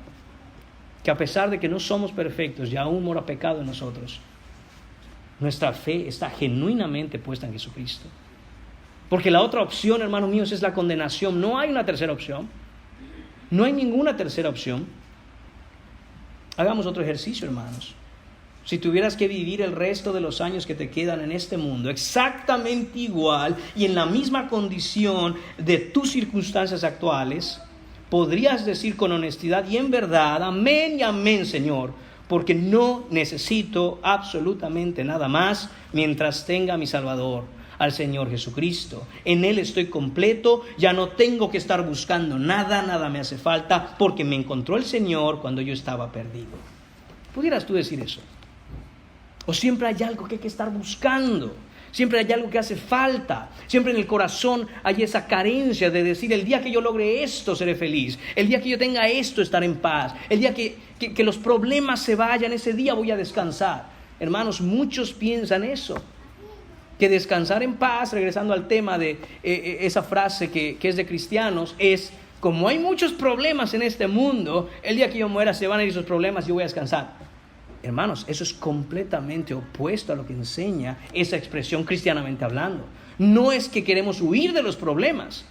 que a pesar de que no somos perfectos y aún mora pecado en nosotros, nuestra fe está genuinamente puesta en Jesucristo. Porque la otra opción, hermanos míos, es la condenación. No hay una tercera opción. No hay ninguna tercera opción. Hagamos otro ejercicio, hermanos. Si tuvieras que vivir el resto de los años que te quedan en este mundo exactamente igual y en la misma condición de tus circunstancias actuales, podrías decir con honestidad y en verdad, amén y amén, Señor, porque no necesito absolutamente nada más mientras tenga a mi Salvador, al Señor Jesucristo. En Él estoy completo, ya no tengo que estar buscando nada, nada me hace falta, porque me encontró el Señor cuando yo estaba perdido. ¿Pudieras tú decir eso? ¿O siempre hay algo que hay que estar buscando? Siempre hay algo que hace falta. Siempre en el corazón hay esa carencia de decir, el día que yo logre esto seré feliz. El día que yo tenga esto estaré en paz. El día que los problemas se vayan, ese día voy a descansar. Hermanos, muchos piensan eso. Que descansar en paz, regresando al tema de esa frase que es de cristianos, es como hay muchos problemas en este mundo, el día que yo muera se van a ir esos problemas y yo voy a descansar. Hermanos, eso es completamente opuesto a lo que enseña esa expresión cristianamente hablando. No es que queremos huir de los problemas,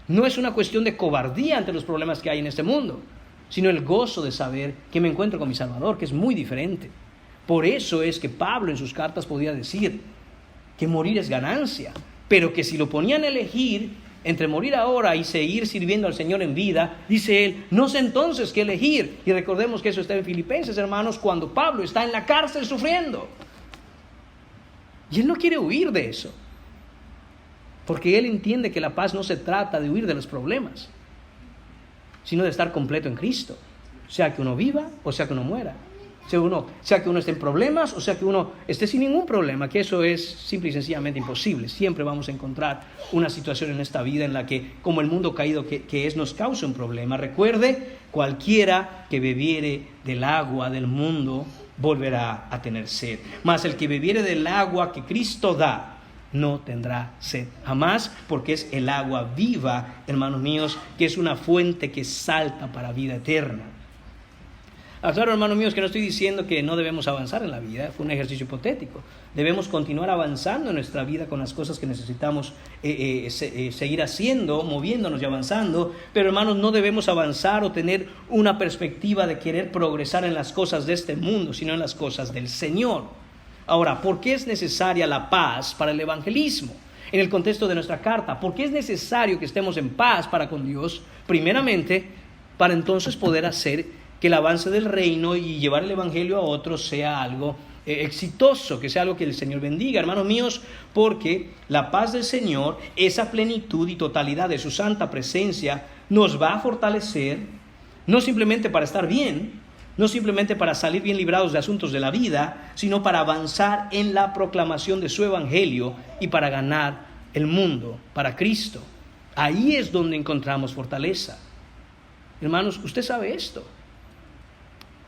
no es una cuestión de cobardía ante los problemas que hay en este mundo, sino el gozo de saber que me encuentro con mi Salvador, que es muy diferente. Por eso es que Pablo en sus cartas podía decir que morir es ganancia, pero que si lo ponían a elegir entre morir ahora y seguir sirviendo al Señor en vida, dice él, no sé entonces qué elegir. Y recordemos que eso está en Filipenses, hermanos, cuando Pablo está en la cárcel sufriendo. Y él no quiere huir de eso, porque él entiende que la paz no se trata de huir de los problemas, sino de estar completo en Cristo, sea que uno viva o sea que uno muera. Sea que uno esté en problemas o sea que uno esté sin ningún problema, que eso es simple y sencillamente imposible. Siempre vamos a encontrar una situación en esta vida en la que, como el mundo caído que es, nos causa un problema. Recuerde, cualquiera que bebiere del agua del mundo volverá a tener sed. Mas el que bebiere del agua que Cristo da, no tendrá sed jamás, porque es el agua viva, hermanos míos, que es una fuente que salta para vida eterna. Claro, hermanos míos, que no estoy diciendo que no debemos avanzar en la vida, fue un ejercicio hipotético. Debemos continuar avanzando en nuestra vida con las cosas que necesitamos seguir haciendo, moviéndonos y avanzando, pero hermanos, no debemos avanzar o tener una perspectiva de querer progresar en las cosas de este mundo, sino en las cosas del Señor. Ahora, ¿por qué es necesaria la paz para el evangelismo? En el contexto de nuestra carta, ¿por qué es necesario que estemos en paz para con Dios? Primeramente, para entonces poder hacer que el avance del reino y llevar el evangelio a otros sea algo exitoso, que sea algo que el Señor bendiga, hermanos míos, porque la paz del Señor, esa plenitud y totalidad de su santa presencia, nos va a fortalecer, no simplemente para estar bien, no simplemente para salir bien librados de asuntos de la vida, sino para avanzar en la proclamación de su evangelio y para ganar el mundo para Cristo. Ahí es donde encontramos fortaleza. Hermanos, usted sabe esto.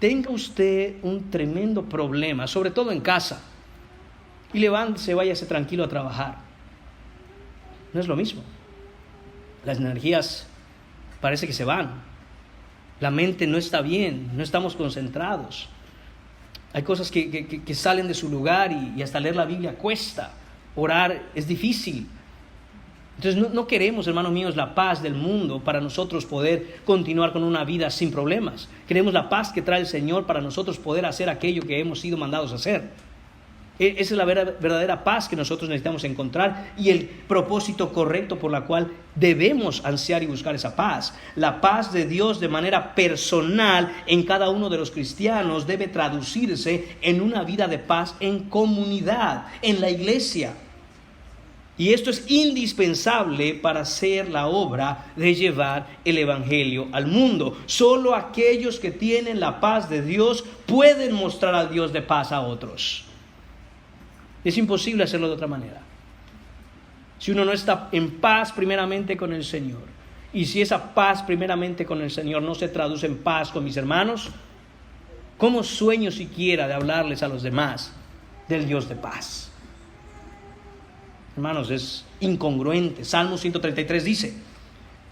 Tenga usted un tremendo problema, sobre todo en casa, y levántese, váyase tranquilo a trabajar. No es lo mismo. Las energías parece que se van. La mente no está bien, no estamos concentrados. Hay cosas que salen de su lugar y hasta leer la Biblia cuesta. Orar es difícil. Entonces no queremos, hermanos míos, la paz del mundo para nosotros poder continuar con una vida sin problemas. Queremos la paz que trae el Señor para nosotros poder hacer aquello que hemos sido mandados a hacer. Esa es la verdadera paz que nosotros necesitamos encontrar y el propósito correcto por la cual debemos ansiar y buscar esa paz. La paz de Dios de manera personal en cada uno de los cristianos debe traducirse en una vida de paz en comunidad, en la iglesia. Y esto es indispensable para hacer la obra de llevar el evangelio al mundo. Solo aquellos que tienen la paz de Dios pueden mostrar al Dios de paz a otros. Es imposible hacerlo de otra manera. Si uno no está en paz primeramente con el Señor, y si esa paz primeramente con el Señor no se traduce en paz con mis hermanos, ¿cómo sueño siquiera de hablarles a los demás del Dios de paz? Hermanos, es incongruente. Salmo 133 dice: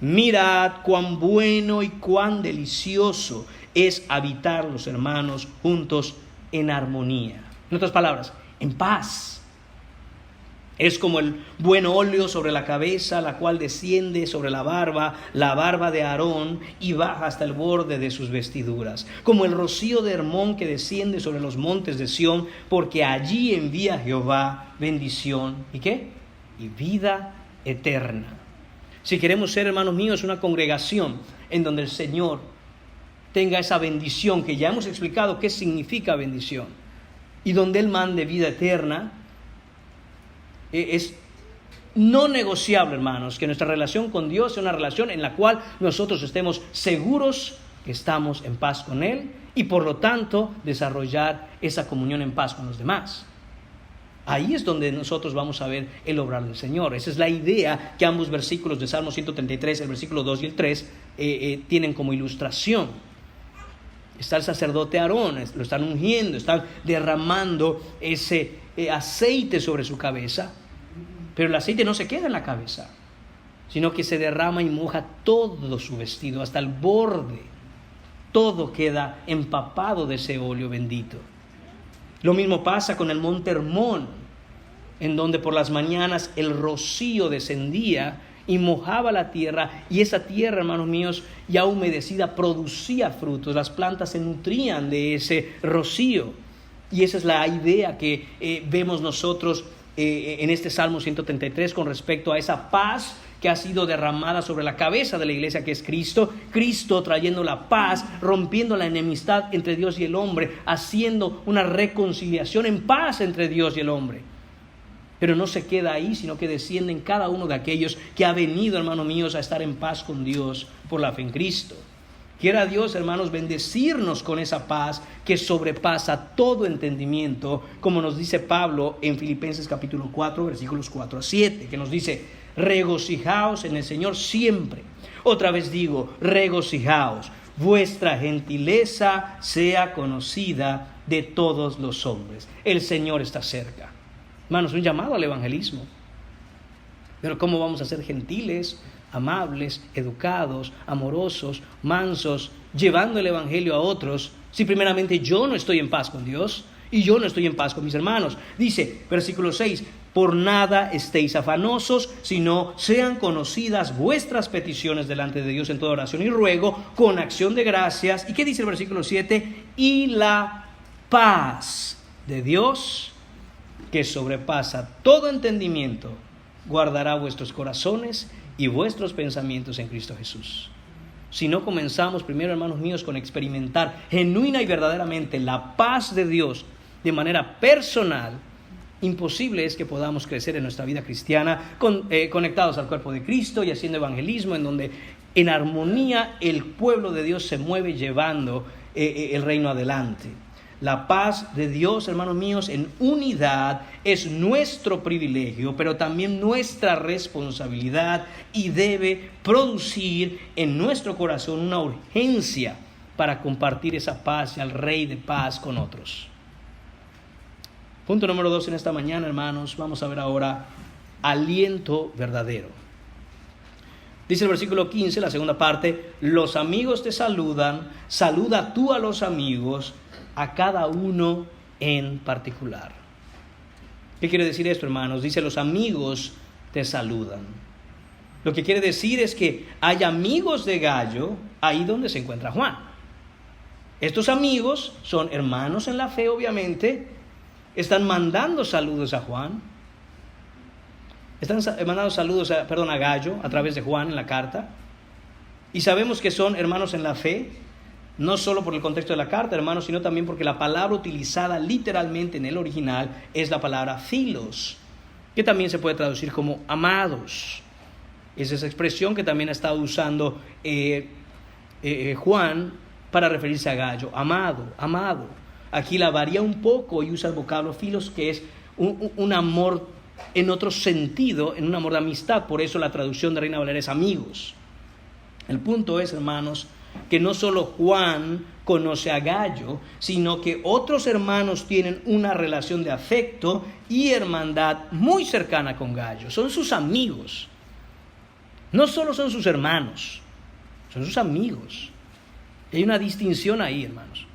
mirad cuán bueno y cuán delicioso es habitar los hermanos juntos en armonía. En otras palabras, en paz. Es como el buen óleo sobre la cabeza, la cual desciende sobre la barba de Aarón, y baja hasta el borde de sus vestiduras. Como el rocío de Hermón que desciende sobre los montes de Sión, porque allí envía Jehová bendición. ¿Y qué? Y vida eterna. Si queremos ser, hermanos míos, una congregación en donde el Señor tenga esa bendición, que ya hemos explicado qué significa bendición, y donde Él mande vida eterna, es no negociable, hermanos, que nuestra relación con Dios sea una relación en la cual nosotros estemos seguros que estamos en paz con Él y por lo tanto desarrollar esa comunión en paz con los demás. Ahí es donde nosotros vamos a ver el obrar del Señor. Esa es la idea que ambos versículos de Salmo 133, el versículo 2 y el 3, tienen como ilustración. Está el sacerdote Aarón, lo están ungiendo, están derramando ese aceite sobre su cabeza, pero el aceite no se queda en la cabeza, sino que se derrama y moja todo su vestido, hasta el borde. Todo queda empapado de ese óleo bendito. Lo mismo pasa con el monte Hermón, en donde por las mañanas el rocío descendía y mojaba la tierra, y esa tierra, hermanos míos, ya humedecida, producía frutos. Las plantas se nutrían de ese rocío. Y esa es la idea que vemos nosotros en este Salmo 133 con respecto a esa paz que ha sido derramada sobre la cabeza de la iglesia, que es Cristo. Cristo trayendo la paz, rompiendo la enemistad entre Dios y el hombre, haciendo una reconciliación en paz entre Dios y el hombre. Pero no se queda ahí, sino que desciende en cada uno de aquellos que ha venido, hermanos míos, a estar en paz con Dios por la fe en Cristo. Quiera Dios, hermanos, bendecirnos con esa paz que sobrepasa todo entendimiento, como nos dice Pablo en Filipenses capítulo 4, versículos 4 a 7, que nos dice: regocijaos en el Señor siempre. Otra vez digo, regocijaos. Vuestra gentileza sea conocida de todos los hombres. El Señor está cerca. Hermanos, un llamado al evangelismo. Pero ¿cómo vamos a ser gentiles, amables, educados, amorosos, mansos, llevando el evangelio a otros, si primeramente yo no estoy en paz con Dios y yo no estoy en paz con mis hermanos? Dice, versículo 6, por nada estéis afanosos, sino sean conocidas vuestras peticiones delante de Dios en toda oración y ruego, con acción de gracias. ¿Y qué dice el versículo 7? Y la paz de Dios, que sobrepasa todo entendimiento, guardará vuestros corazones y vuestros pensamientos en Cristo Jesús. Si no comenzamos primero, hermanos míos, con experimentar genuina y verdaderamente la paz de Dios de manera personal, imposible es que podamos crecer en nuestra vida cristiana conectados al cuerpo de Cristo y haciendo evangelismo, en donde en armonía el pueblo de Dios se mueve llevando el reino adelante. La paz de Dios, hermanos míos, en unidad es nuestro privilegio, pero también nuestra responsabilidad, y debe producir en nuestro corazón una urgencia para compartir esa paz y al Rey de paz con otros. Punto número 2 en esta mañana, hermanos, vamos a ver ahora aliento verdadero. Dice el versículo 15, la segunda parte: los amigos te saludan, saluda tú a los amigos, a cada uno en particular. ¿Qué quiere decir esto, hermanos? Dice, los amigos te saludan. Lo que quiere decir es que hay amigos de Gallo ahí donde se encuentra Juan. Estos amigos son hermanos en la fe, obviamente, están mandando saludos a Juan. Están mandando saludos a Gallo a través de Juan en la carta. Y sabemos que son hermanos en la fe, no solo por el contexto de la carta, hermanos, sino también porque la palabra utilizada literalmente en el original es la palabra filos, que también se puede traducir como amados. Es esa expresión que también ha estado usando Juan para referirse a Gallo, amado, amado. Aquí la varía un poco y usa el vocablo filos, que es un amor en otro sentido, en un amor de amistad. Por eso la traducción de Reina Valera es amigos. El punto es, hermanos, que no solo Juan conoce a Gallo, sino que otros hermanos tienen una relación de afecto y hermandad muy cercana con Gallo. Son sus amigos. No solo son sus hermanos, son sus amigos. Hay una distinción ahí, hermanos.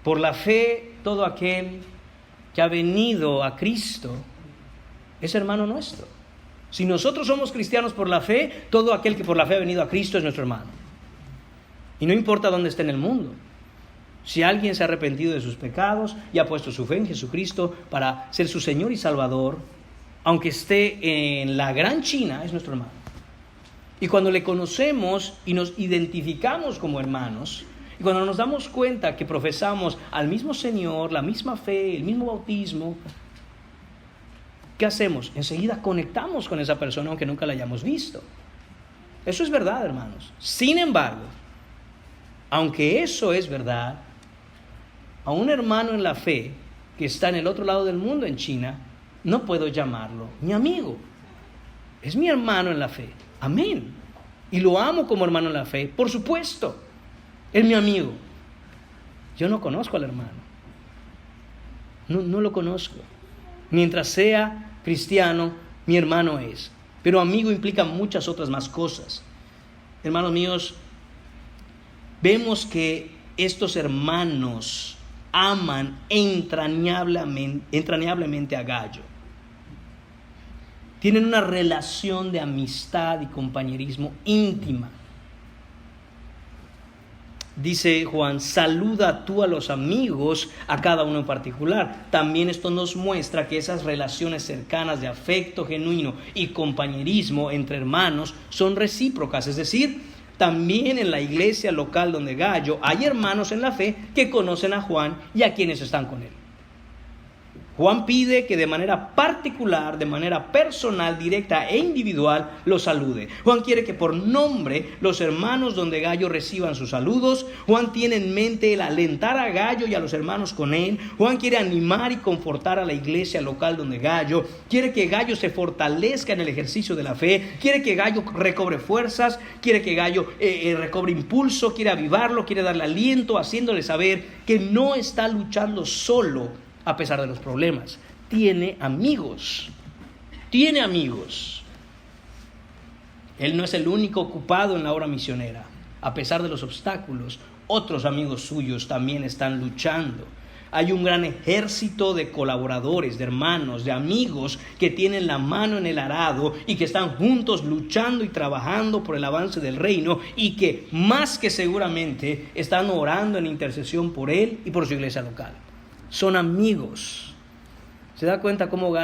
Por la fe, todo aquel que ha venido a Cristo es hermano nuestro. Si nosotros somos cristianos por la fe, todo aquel que por la fe ha venido a Cristo es nuestro hermano. Y no importa dónde esté en el mundo. Si alguien se ha arrepentido de sus pecados y ha puesto su fe en Jesucristo para ser su Señor y Salvador, aunque esté en la gran China, es nuestro hermano. Y cuando le conocemos y nos identificamos como hermanos, y cuando nos damos cuenta que profesamos al mismo Señor, la misma fe, el mismo bautismo, ¿qué hacemos? Enseguida conectamos con esa persona aunque nunca la hayamos visto. Eso es verdad, hermanos. Sin embargo, aunque eso es verdad, a un hermano en la fe que está en el otro lado del mundo, en China, no puedo llamarlo mi amigo. Es mi hermano en la fe. Amén. Y lo amo como hermano en la fe, por supuesto. Es mi amigo. Yo no conozco al hermano. No lo conozco. Mientras sea cristiano, mi hermano es. Pero amigo implica muchas otras más cosas. Hermanos míos, vemos que estos hermanos aman entrañablemente a Gallo. Tienen una relación de amistad y compañerismo íntima. Dice Juan, saluda tú a los amigos, a cada uno en particular. También esto nos muestra que esas relaciones cercanas de afecto genuino y compañerismo entre hermanos son recíprocas. Es decir, también en la iglesia local donde Gallo hay hermanos en la fe que conocen a Juan y a quienes están con él. Juan pide que de manera particular, de manera personal, directa e individual los salude. Juan quiere que por nombre los hermanos donde Gallo reciban sus saludos. Juan tiene en mente el alentar a Gallo y a los hermanos con él. Juan quiere animar y confortar a la iglesia local donde Gallo. Quiere que Gallo se fortalezca en el ejercicio de la fe. Quiere que Gallo recobre fuerzas. Quiere que Gallo recobre impulso. Quiere avivarlo, quiere darle aliento, haciéndole saber que no está luchando solo a pesar de los problemas. Tiene amigos. Tiene amigos. Él no es el único ocupado en la obra misionera. A pesar de los obstáculos, otros amigos suyos también están luchando. Hay un gran ejército de colaboradores, de hermanos, de amigos que tienen la mano en el arado y que están juntos luchando y trabajando por el avance del reino y que más que seguramente están orando en intercesión por él y por su iglesia local. Son amigos. ¿Se da cuenta cómo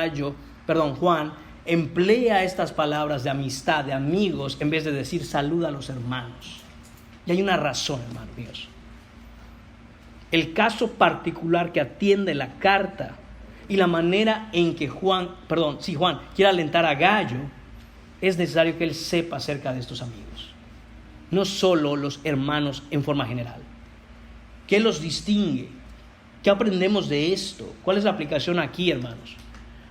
Juan emplea estas palabras de amistad, de amigos, en vez de decir saluda a los hermanos? Y hay una razón, hermanos míos. El caso particular que atiende la carta y la manera en que Juan quiere alentar a Gallo, es necesario que él sepa acerca de estos amigos. No solo los hermanos en forma general. ¿Qué los distingue? ¿Qué aprendemos de esto? ¿Cuál es la aplicación aquí, hermanos?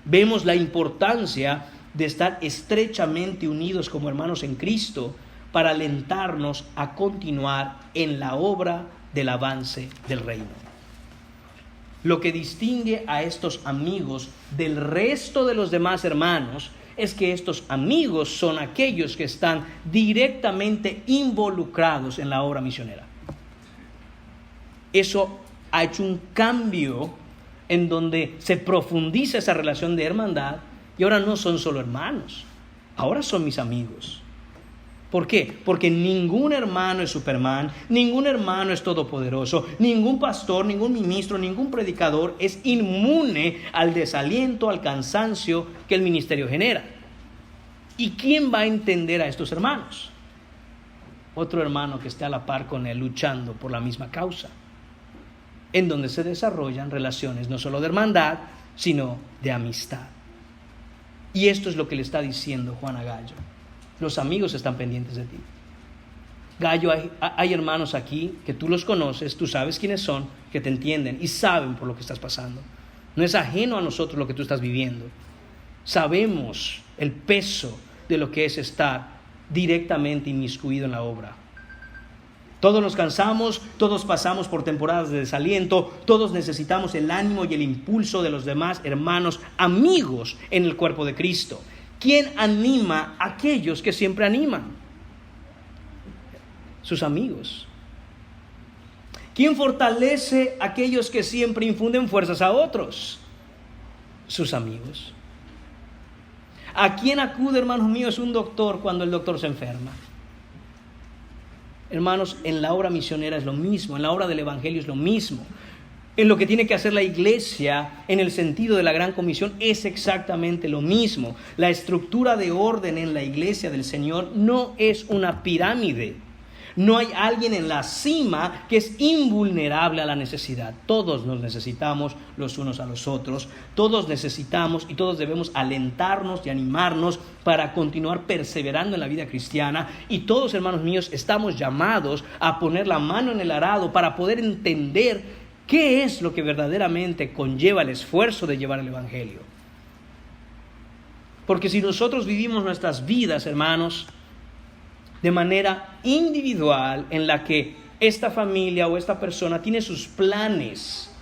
Vemos la importancia de estar estrechamente unidos como hermanos en Cristo para alentarnos a continuar en la obra del avance del reino. Lo que distingue a estos amigos del resto de los demás hermanos es que estos amigos son aquellos que están directamente involucrados en la obra misionera. Eso ha hecho un cambio en donde se profundiza esa relación de hermandad y ahora no son solo hermanos, ahora son mis amigos. ¿Por qué? Porque ningún hermano es Superman, ningún hermano es todopoderoso, ningún pastor, ningún ministro, ningún predicador es inmune al desaliento, al cansancio que el ministerio genera. ¿Y quién va a entender a estos hermanos? Otro hermano que esté a la par con él luchando por la misma causa, en donde se desarrollan relaciones no solo de hermandad, sino de amistad. Y esto es lo que le está diciendo Juan a Gallo. Los amigos están pendientes de ti. Gallo, hay hermanos aquí que tú los conoces, tú sabes quiénes son, que te entienden y saben por lo que estás pasando. No es ajeno a nosotros lo que tú estás viviendo. Sabemos el peso de lo que es estar directamente inmiscuido en la obra. Todos nos cansamos, todos pasamos por temporadas de desaliento, todos necesitamos el ánimo y el impulso de los demás hermanos, amigos en el cuerpo de Cristo. ¿Quién anima a aquellos que siempre animan? Sus amigos. ¿Quién fortalece a aquellos que siempre infunden fuerzas a otros? Sus amigos. ¿A quién acude, hermanos míos, un doctor cuando el doctor se enferma? Hermanos, en la obra misionera es lo mismo, en la obra del evangelio es lo mismo. En lo que tiene que hacer la iglesia en el sentido de la gran comisión es exactamente lo mismo. La estructura de orden en la iglesia del Señor no es una pirámide. No hay alguien en la cima que es invulnerable a la necesidad. Todos nos necesitamos los unos a los otros. Todos necesitamos y todos debemos alentarnos y animarnos para continuar perseverando en la vida cristiana. Y todos, hermanos míos, estamos llamados a poner la mano en el arado para poder entender ¿qué es lo que verdaderamente conlleva el esfuerzo de llevar el evangelio? Porque si nosotros vivimos nuestras vidas, hermanos, de manera individual, en la que esta familia o esta persona tiene sus planes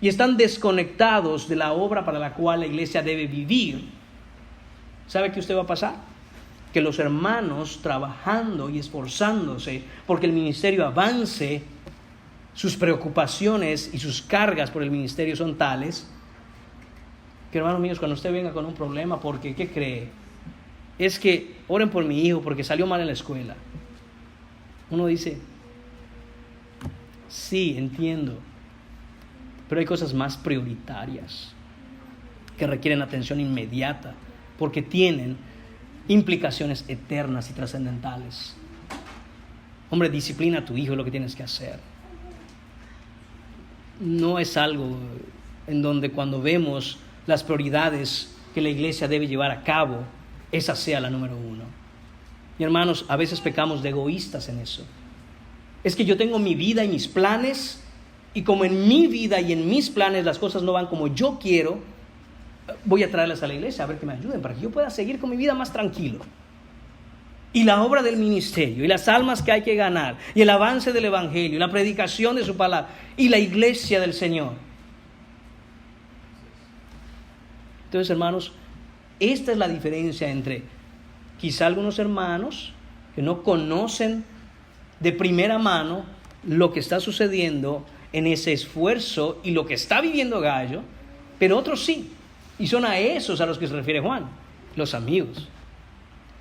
y están desconectados de la obra para la cual la iglesia debe vivir, ¿sabe qué usted va a pasar? Que los hermanos trabajando y esforzándose porque el ministerio avance, sus preocupaciones y sus cargas por el ministerio son tales que, hermanos míos, cuando usted venga con un problema, porque ¿qué cree? Es que oren por mi hijo porque salió mal en la escuela. Uno dice, sí, entiendo, pero hay cosas más prioritarias que requieren atención inmediata porque tienen implicaciones eternas y trascendentales. Hombre, disciplina a tu hijo, es lo que tienes que hacer. No es algo en donde cuando vemos las prioridades que la iglesia debe llevar a cabo, esa sea la número uno. Y hermanos, a veces pecamos de egoístas en eso. Es que yo tengo mi vida y mis planes, y como en mi vida y en mis planes las cosas no van como yo quiero, voy a traerlas a la iglesia a ver que me ayuden para que yo pueda seguir con mi vida más tranquilo. Y la obra del ministerio, y las almas que hay que ganar, y el avance del evangelio, y la predicación de su palabra, y la iglesia del Señor. Entonces, hermanos, esta es la diferencia entre quizá algunos hermanos que no conocen de primera mano lo que está sucediendo en ese esfuerzo y lo que está viviendo Gallo, pero otros sí, y son a esos a los que se refiere Juan, los amigos.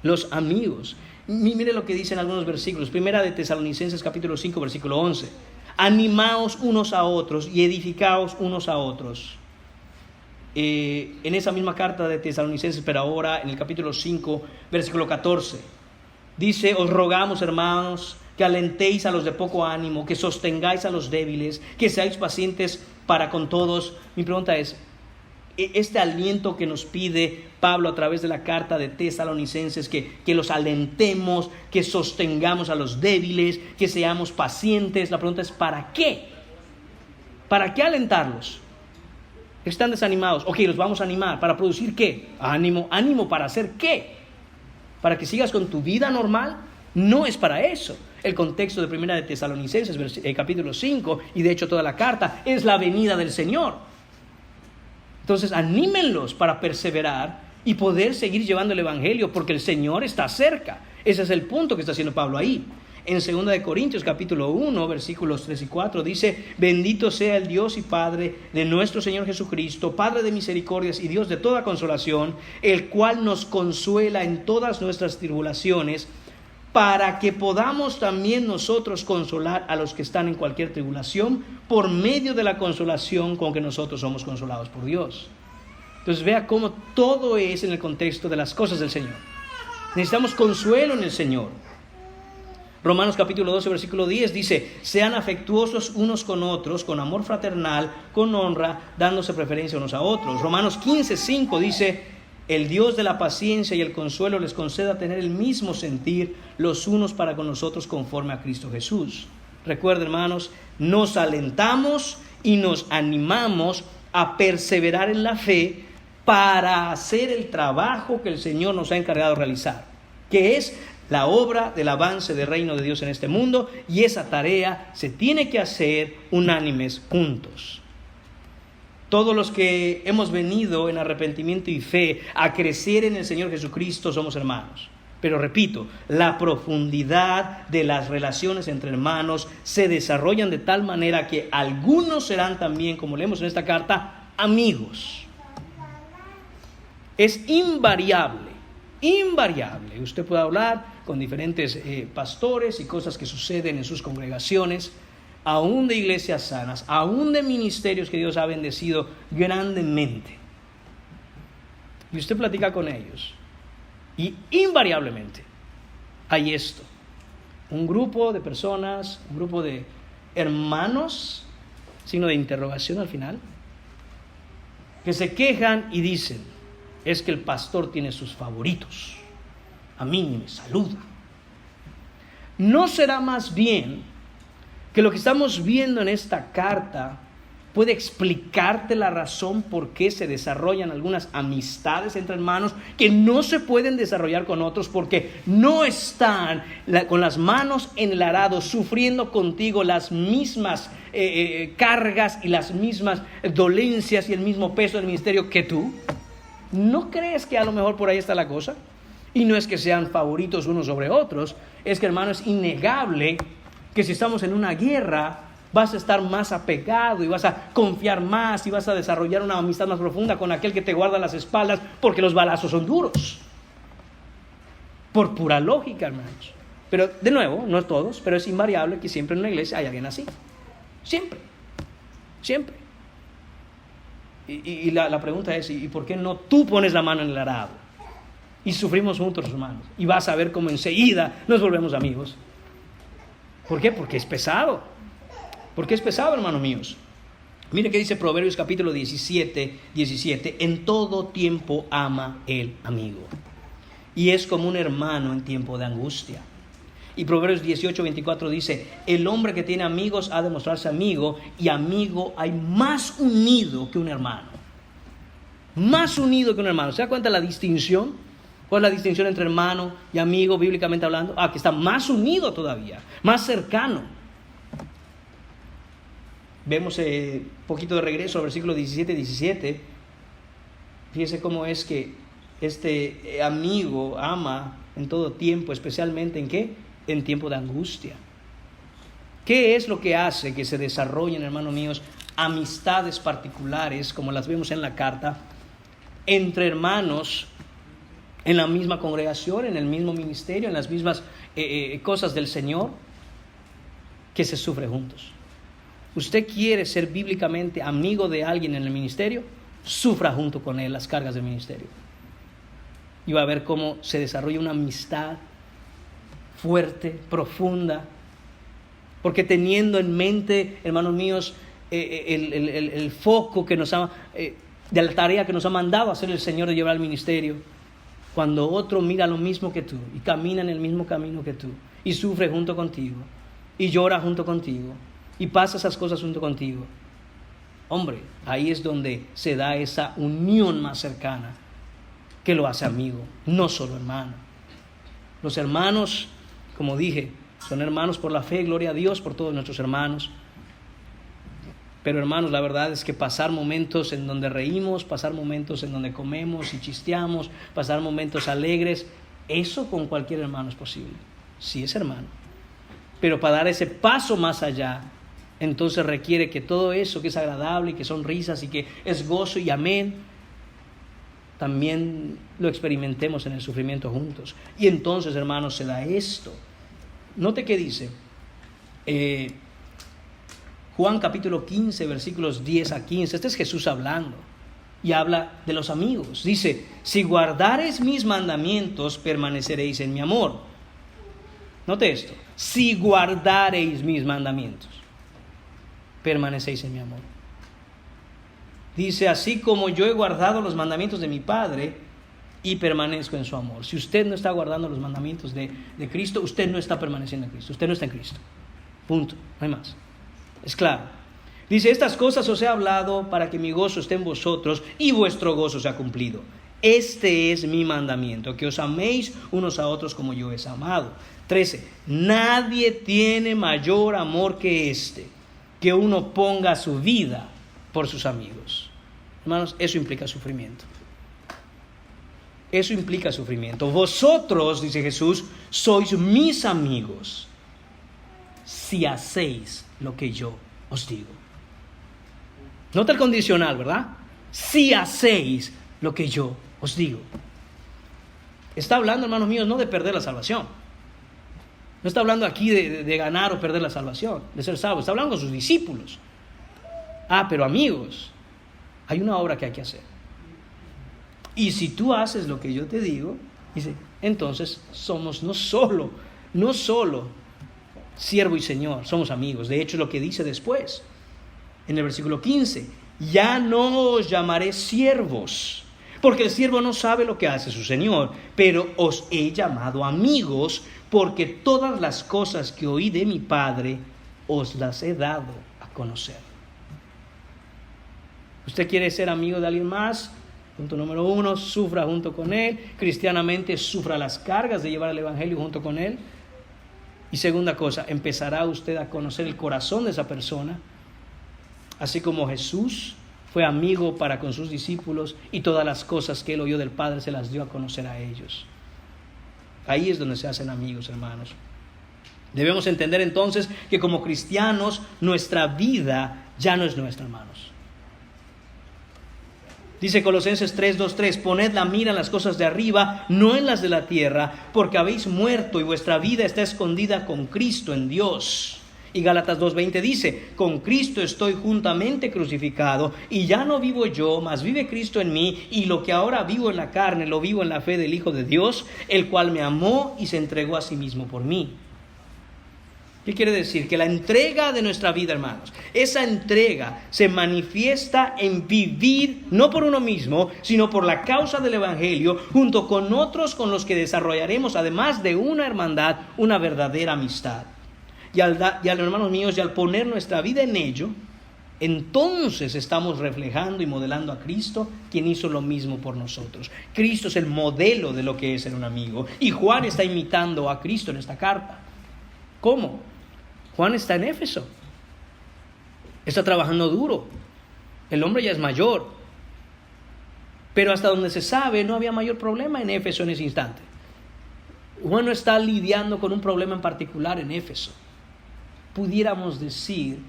Los amigos. Mire lo que dicen algunos versículos. Primera de Tesalonicenses capítulo 5 versículo 11. Animaos unos a otros y edificaos unos a otros. En esa misma carta de Tesalonicenses, pero ahora en el capítulo 5 versículo 14. Dice, os rogamos, hermanos, que alentéis a los de poco ánimo, que sostengáis a los débiles, que seáis pacientes para con todos. Mi pregunta es, este aliento que nos pide Pablo a través de la carta de Tesalonicenses, que los alentemos, que sostengamos a los débiles, que seamos pacientes. La pregunta es, ¿para qué? ¿Para qué alentarlos? Están desanimados. Ok, los vamos a animar. ¿Para producir qué? Ánimo. ¿Ánimo para hacer qué? ¿Para que sigas con tu vida normal? No es para eso. El contexto de Primera de Tesalonicenses, capítulo 5, y de hecho toda la carta, es la venida del Señor. Entonces, anímenlos para perseverar y poder seguir llevando el evangelio, porque el Señor está cerca. Ese es el punto que está haciendo Pablo ahí. En 2 de Corintios capítulo 1, versículos 3 y 4, dice, bendito sea el Dios y Padre de nuestro Señor Jesucristo, Padre de misericordias y Dios de toda consolación, el cual nos consuela en todas nuestras tribulaciones, para que podamos también nosotros consolar a los que están en cualquier tribulación por medio de la consolación con que nosotros somos consolados por Dios. Entonces vea cómo todo es en el contexto de las cosas del Señor. Necesitamos consuelo en el Señor. Romanos capítulo 12, versículo 10 dice: sean afectuosos unos con otros, con amor fraternal, con honra, dándose preferencia unos a otros. Romanos 15, 5 dice: el Dios de la paciencia y el consuelo les conceda tener el mismo sentir los unos para con nosotros conforme a Cristo Jesús. Recuerden, hermanos, nos alentamos y nos animamos a perseverar en la fe para hacer el trabajo que el Señor nos ha encargado de realizar, que es la obra del avance del reino de Dios en este mundo, y esa tarea se tiene que hacer unánimes juntos. Todos los que hemos venido en arrepentimiento y fe a crecer en el Señor Jesucristo somos hermanos. Pero repito, la profundidad de las relaciones entre hermanos se desarrollan de tal manera que algunos serán también, como leemos en esta carta, amigos. Es invariable. Usted puede hablar con diferentes pastores y cosas que suceden en sus congregaciones, aún de iglesias sanas, aún de ministerios que Dios ha bendecido grandemente. Y usted platica con ellos, y invariablemente hay esto: un grupo de personas, un grupo de hermanos, signo de interrogación al final, que se quejan y dicen: es que el pastor tiene sus favoritos, a mí ni me saluda. ¿No será más bien que lo que estamos viendo en esta carta puede explicarte la razón por qué se desarrollan algunas amistades entre hermanos que no se pueden desarrollar con otros porque no están con las manos en el arado sufriendo contigo las mismas cargas y las mismas dolencias y el mismo peso del ministerio que tú? ¿No crees que a lo mejor por ahí está la cosa? Y no es que sean favoritos unos sobre otros, es que, hermano, es innegable que si estamos en una guerra vas a estar más apegado y vas a confiar más y vas a desarrollar una amistad más profunda con aquel que te guarda las espaldas, porque los balazos son duros. Por pura lógica, hermanos. Pero de nuevo, no todos, pero es invariable que siempre en una iglesia hay alguien así. Siempre. Y la pregunta es: ¿y por qué no tú pones la mano en el arado? Y sufrimos juntos, hermanos. Y vas a ver cómo enseguida nos volvemos amigos. ¿Por qué? Porque es pesado. Porque es pesado, hermanos míos. Mire qué dice Proverbios capítulo 17. En todo tiempo ama el amigo, y es como un hermano en tiempo de angustia. Y Proverbios 18:24 dice: el hombre que tiene amigos ha de mostrarse amigo, y amigo hay más unido que un hermano. Más unido que un hermano. ¿Se da cuenta la distinción? ¿Cuál es la distinción entre hermano y amigo, bíblicamente hablando? Que está más unido todavía, más cercano. Vemos poquito de regreso al versículo 17. Fíjese cómo es que este amigo ama en todo tiempo, especialmente ¿en qué? En tiempo de angustia. ¿Qué es lo que hace que se desarrollen, hermanos míos, amistades particulares, como las vemos en la carta, entre hermanos en la misma congregación, en el mismo ministerio, en las mismas cosas del Señor, que se sufre juntos? ¿Usted quiere ser bíblicamente amigo de alguien en el ministerio? Sufra junto con él las cargas del ministerio. Y va a ver cómo se desarrolla una amistad fuerte, profunda, porque teniendo en mente, hermanos míos, el foco que nos ha, de la tarea que nos ha mandado hacer el Señor de llevar al ministerio, cuando otro mira lo mismo que tú y camina en el mismo camino que tú y sufre junto contigo y llora junto contigo y pasa esas cosas junto contigo, hombre, ahí es donde se da esa unión más cercana que lo hace amigo, no solo hermano. Los hermanos, como dije, son hermanos por la fe, gloria a Dios por todos nuestros hermanos. Pero, hermanos, la verdad es que pasar momentos en donde reímos, pasar momentos en donde comemos y chisteamos, pasar momentos alegres, eso con cualquier hermano es posible. Sí es hermano. Pero para dar ese paso más allá, entonces requiere que todo eso que es agradable y que son risas y que es gozo y amén, también lo experimentemos en el sufrimiento juntos. Y entonces, hermanos, se da esto. Note que dice Juan capítulo 15, versículos 10 a 15. Este es Jesús hablando y habla de los amigos. Dice: si guardareis mis mandamientos, permaneceréis en mi amor. Note esto: si guardareis mis mandamientos, permanecéis en mi amor. Dice: así como yo he guardado los mandamientos de mi Padre y permanezco en su amor. Si usted no está guardando los mandamientos de Cristo, usted no está permaneciendo en Cristo. Usted no está en Cristo. Punto. No hay más. Es claro. Dice: estas cosas os he hablado para que mi gozo esté en vosotros y vuestro gozo sea cumplido. Este es mi mandamiento, que os améis unos a otros como yo os he amado. 13. Nadie tiene mayor amor que este, que uno ponga su vida por sus amigos. Hermanos, eso implica sufrimiento. Eso implica sufrimiento. Vosotros, dice Jesús, sois mis amigos si hacéis lo que yo os digo. Nota el condicional, ¿verdad? Si hacéis lo que yo os digo. Está hablando, hermanos míos, no de perder la salvación. No está hablando aquí de ganar o perder la salvación, de ser salvo. Está hablando con sus discípulos. Pero amigos, hay una obra que hay que hacer. Y si tú haces lo que yo te digo, dice, entonces somos no solo siervo y señor, somos amigos. De hecho, lo que dice después, en el versículo 15, ya no os llamaré siervos, porque el siervo no sabe lo que hace su señor, pero os he llamado amigos, porque todas las cosas que oí de mi Padre os las he dado a conocer. ¿Usted quiere ser amigo de alguien más? Punto número 1, sufra junto con él. Cristianamente, sufra las cargas de llevar el evangelio junto con él. Y segunda cosa, empezará usted a conocer el corazón de esa persona, así como Jesús fue amigo para con sus discípulos y todas las cosas que él oyó del Padre se las dio a conocer a ellos. Ahí es donde se hacen amigos, hermanos. Debemos entender entonces que como cristianos nuestra vida ya no es nuestra, hermanos. Dice Colosenses 3:2-3, poned la mira en las cosas de arriba, no en las de la tierra, porque habéis muerto y vuestra vida está escondida con Cristo en Dios. Y Gálatas 2:20 dice, con Cristo estoy juntamente crucificado, y ya no vivo yo, mas vive Cristo en mí, y lo que ahora vivo en la carne, lo vivo en la fe del Hijo de Dios, el cual me amó y se entregó a sí mismo por mí. ¿Qué quiere decir? Que la entrega de nuestra vida, hermanos, esa entrega se manifiesta en vivir no por uno mismo, sino por la causa del evangelio, junto con otros con los que desarrollaremos, además de una hermandad, una verdadera amistad. Y hermanos míos, y al poner nuestra vida en ello, entonces estamos reflejando y modelando a Cristo, quien hizo lo mismo por nosotros. Cristo es el modelo de lo que es ser un amigo. Y Juan está imitando a Cristo en esta carta. ¿Cómo? Juan está en Éfeso, está trabajando duro, el hombre ya es mayor, pero hasta donde se sabe no había mayor problema en Éfeso en ese instante. Juan no está lidiando con un problema en particular en Éfeso. Pudiéramos decir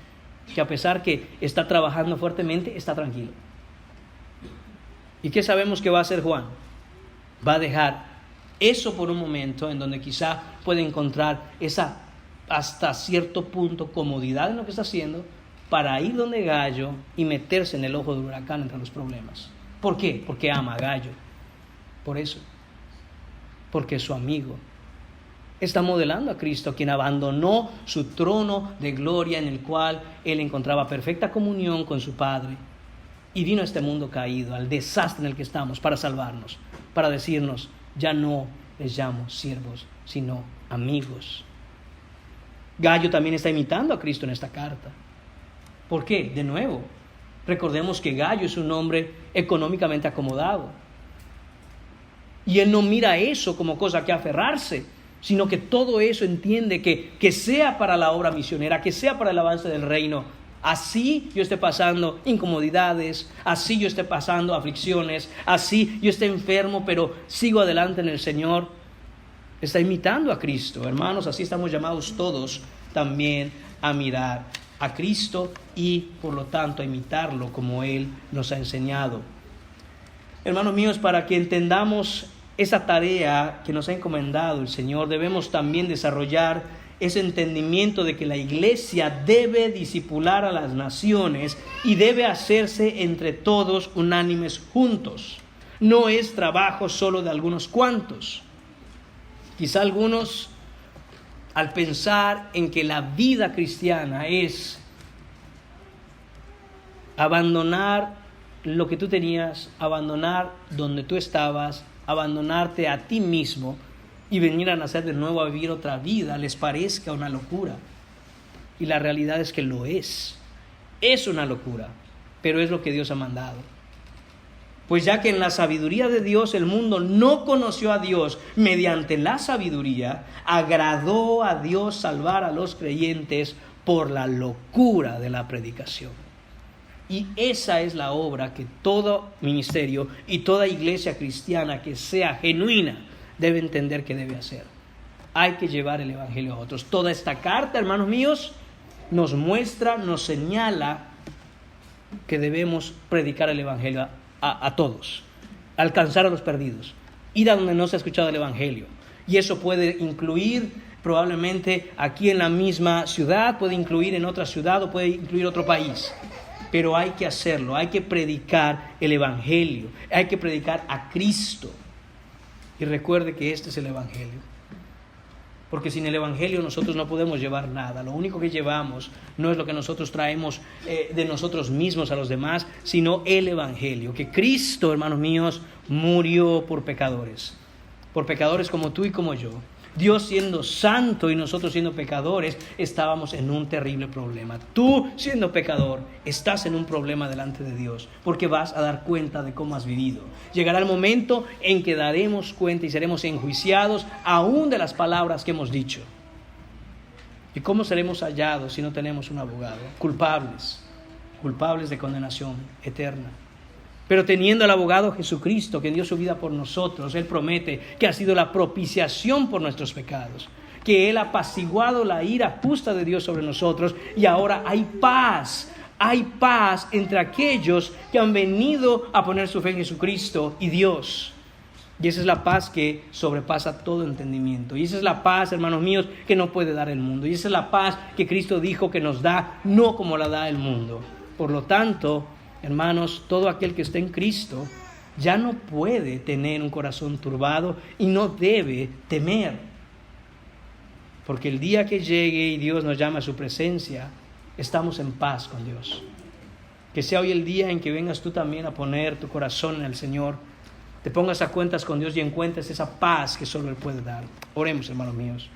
que a pesar que está trabajando fuertemente, está tranquilo. ¿Y qué sabemos que va a hacer Juan? Va a dejar eso por un momento en donde quizá puede encontrar esa hasta cierto punto comodidad en lo que está haciendo para ir donde Gallo y meterse en el ojo del huracán entre los problemas. ¿Por qué? Porque ama a Gallo. Por eso. Porque es su amigo. Está modelando a Cristo, quien abandonó su trono de gloria en el cual él encontraba perfecta comunión con su Padre y vino a este mundo caído, al desastre en el que estamos, para salvarnos, para decirnos, ya no les llamo siervos, sino amigos. Gallo también está imitando a Cristo en esta carta. ¿Por qué? De nuevo, recordemos que Gallo es un hombre económicamente acomodado. Y él no mira eso como cosa que aferrarse, sino que todo eso entiende que sea para la obra misionera, que sea para el avance del reino. Así yo esté pasando incomodidades, así yo esté pasando aflicciones, así yo esté enfermo, pero sigo adelante en el Señor. Está imitando a Cristo, hermanos. Así estamos llamados todos también a mirar a Cristo y por lo tanto a imitarlo como Él nos ha enseñado. hermanos míos, para que entendamos esa tarea que nos ha encomendado el Señor, debemos también desarrollar ese entendimiento de que la iglesia debe discipular a las naciones y debe hacerse entre todos unánimes juntos. No es trabajo solo de algunos cuantos. Quizá algunos, al pensar en que la vida cristiana es abandonar lo que tú tenías, abandonar donde tú estabas, abandonarte a ti mismo y venir a nacer de nuevo a vivir otra vida, les parezca una locura. Y la realidad es que lo es. Es una locura, pero es lo que Dios ha mandado. Pues ya que en la sabiduría de Dios el mundo no conoció a Dios mediante la sabiduría, agradó a Dios salvar a los creyentes por la locura de la predicación. Y esa es la obra que todo ministerio y toda iglesia cristiana que sea genuina debe entender que debe hacer. Hay que llevar el evangelio a otros. Toda esta carta, hermanos míos, nos muestra, nos señala que debemos predicar el evangelio a todos, alcanzar a los perdidos, ir a donde no se ha escuchado el evangelio. Y eso puede incluir probablemente aquí en la misma ciudad, puede incluir en otra ciudad o puede incluir otro país. Pero hay que hacerlo, hay que predicar el evangelio, hay que predicar a Cristo. Y recuerde que este es el evangelio. Porque sin el evangelio nosotros no podemos llevar nada. Lo único que llevamos no es lo que nosotros traemos de nosotros mismos a los demás, sino el evangelio. Que Cristo, hermanos míos, murió por pecadores como tú y como yo. Dios siendo santo y nosotros siendo pecadores, estábamos en un terrible problema. Tú siendo pecador, estás en un problema delante de Dios, porque vas a dar cuenta de cómo has vivido. Llegará el momento en que daremos cuenta y seremos enjuiciados aún de las palabras que hemos dicho. ¿Y cómo seremos hallados si no tenemos un abogado? Culpables de condenación eterna. Pero teniendo al abogado Jesucristo, que dio su vida por nosotros, Él promete que ha sido la propiciación por nuestros pecados, que Él ha apaciguado la ira justa de Dios sobre nosotros, y ahora hay paz entre aquellos que han venido a poner su fe en Jesucristo y Dios. Y esa es la paz que sobrepasa todo entendimiento. Y esa es la paz, hermanos míos, que no puede dar el mundo. Y esa es la paz que Cristo dijo que nos da, no como la da el mundo. Por lo tanto, hermanos, todo aquel que está en Cristo ya no puede tener un corazón turbado y no debe temer. Porque el día que llegue y Dios nos llama a su presencia, estamos en paz con Dios. Que sea hoy el día en que vengas tú también a poner tu corazón en el Señor, te pongas a cuentas con Dios y encuentres esa paz que solo Él puede dar. Oremos, hermanos míos.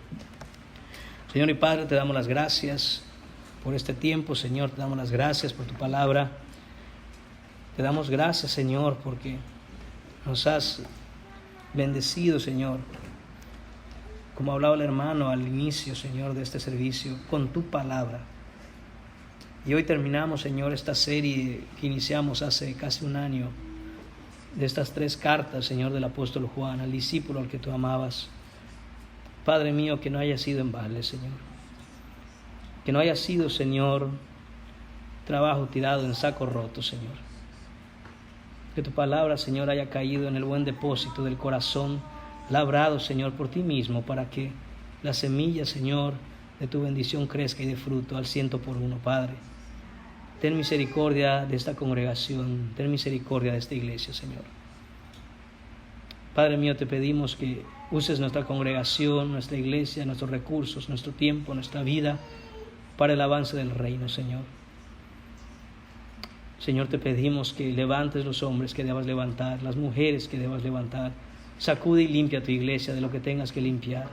Señor y Padre, te damos las gracias por este tiempo, Señor. Te damos las gracias por tu palabra. Te damos gracias, Señor, porque nos has bendecido, Señor, como hablaba el hermano al inicio, Señor, de este servicio, con tu palabra. Y hoy terminamos, Señor, esta serie que iniciamos hace casi un año, de estas 3 cartas, Señor, del apóstol Juan, al discípulo al que tú amabas. Padre mío, que no haya sido en balde, Señor. Que no haya sido, Señor, trabajo tirado en saco roto, Señor. Que tu palabra, Señor, haya caído en el buen depósito del corazón, labrado, Señor, por ti mismo, para que la semilla, Señor, de tu bendición crezca y dé fruto al 100%, Padre. Ten misericordia de esta congregación, ten misericordia de esta iglesia, Señor. Padre mío, te pedimos que uses nuestra congregación, nuestra iglesia, nuestros recursos, nuestro tiempo, nuestra vida, para el avance del reino, Señor. Señor, te pedimos que levantes los hombres que debas levantar, las mujeres que debas levantar. Sacude y limpia tu iglesia de lo que tengas que limpiar.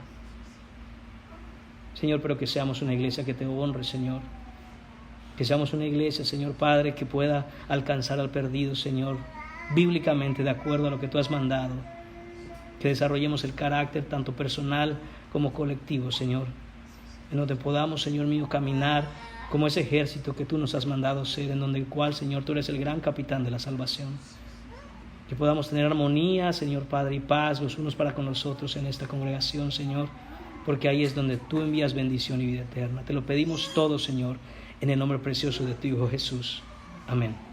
Señor, pero que seamos una iglesia que te honre, Señor. Que seamos una iglesia, Señor Padre, que pueda alcanzar al perdido, Señor, bíblicamente, de acuerdo a lo que tú has mandado. Que desarrollemos el carácter tanto personal como colectivo, Señor. En donde podamos, Señor mío, caminar como ese ejército que tú nos has mandado ser, en donde el cual, Señor, tú eres el gran capitán de la salvación. Que podamos tener armonía, Señor Padre, y paz los unos para con los otros en esta congregación, Señor, porque ahí es donde tú envías bendición y vida eterna. Te lo pedimos todo, Señor, en el nombre precioso de tu Hijo Jesús. Amén.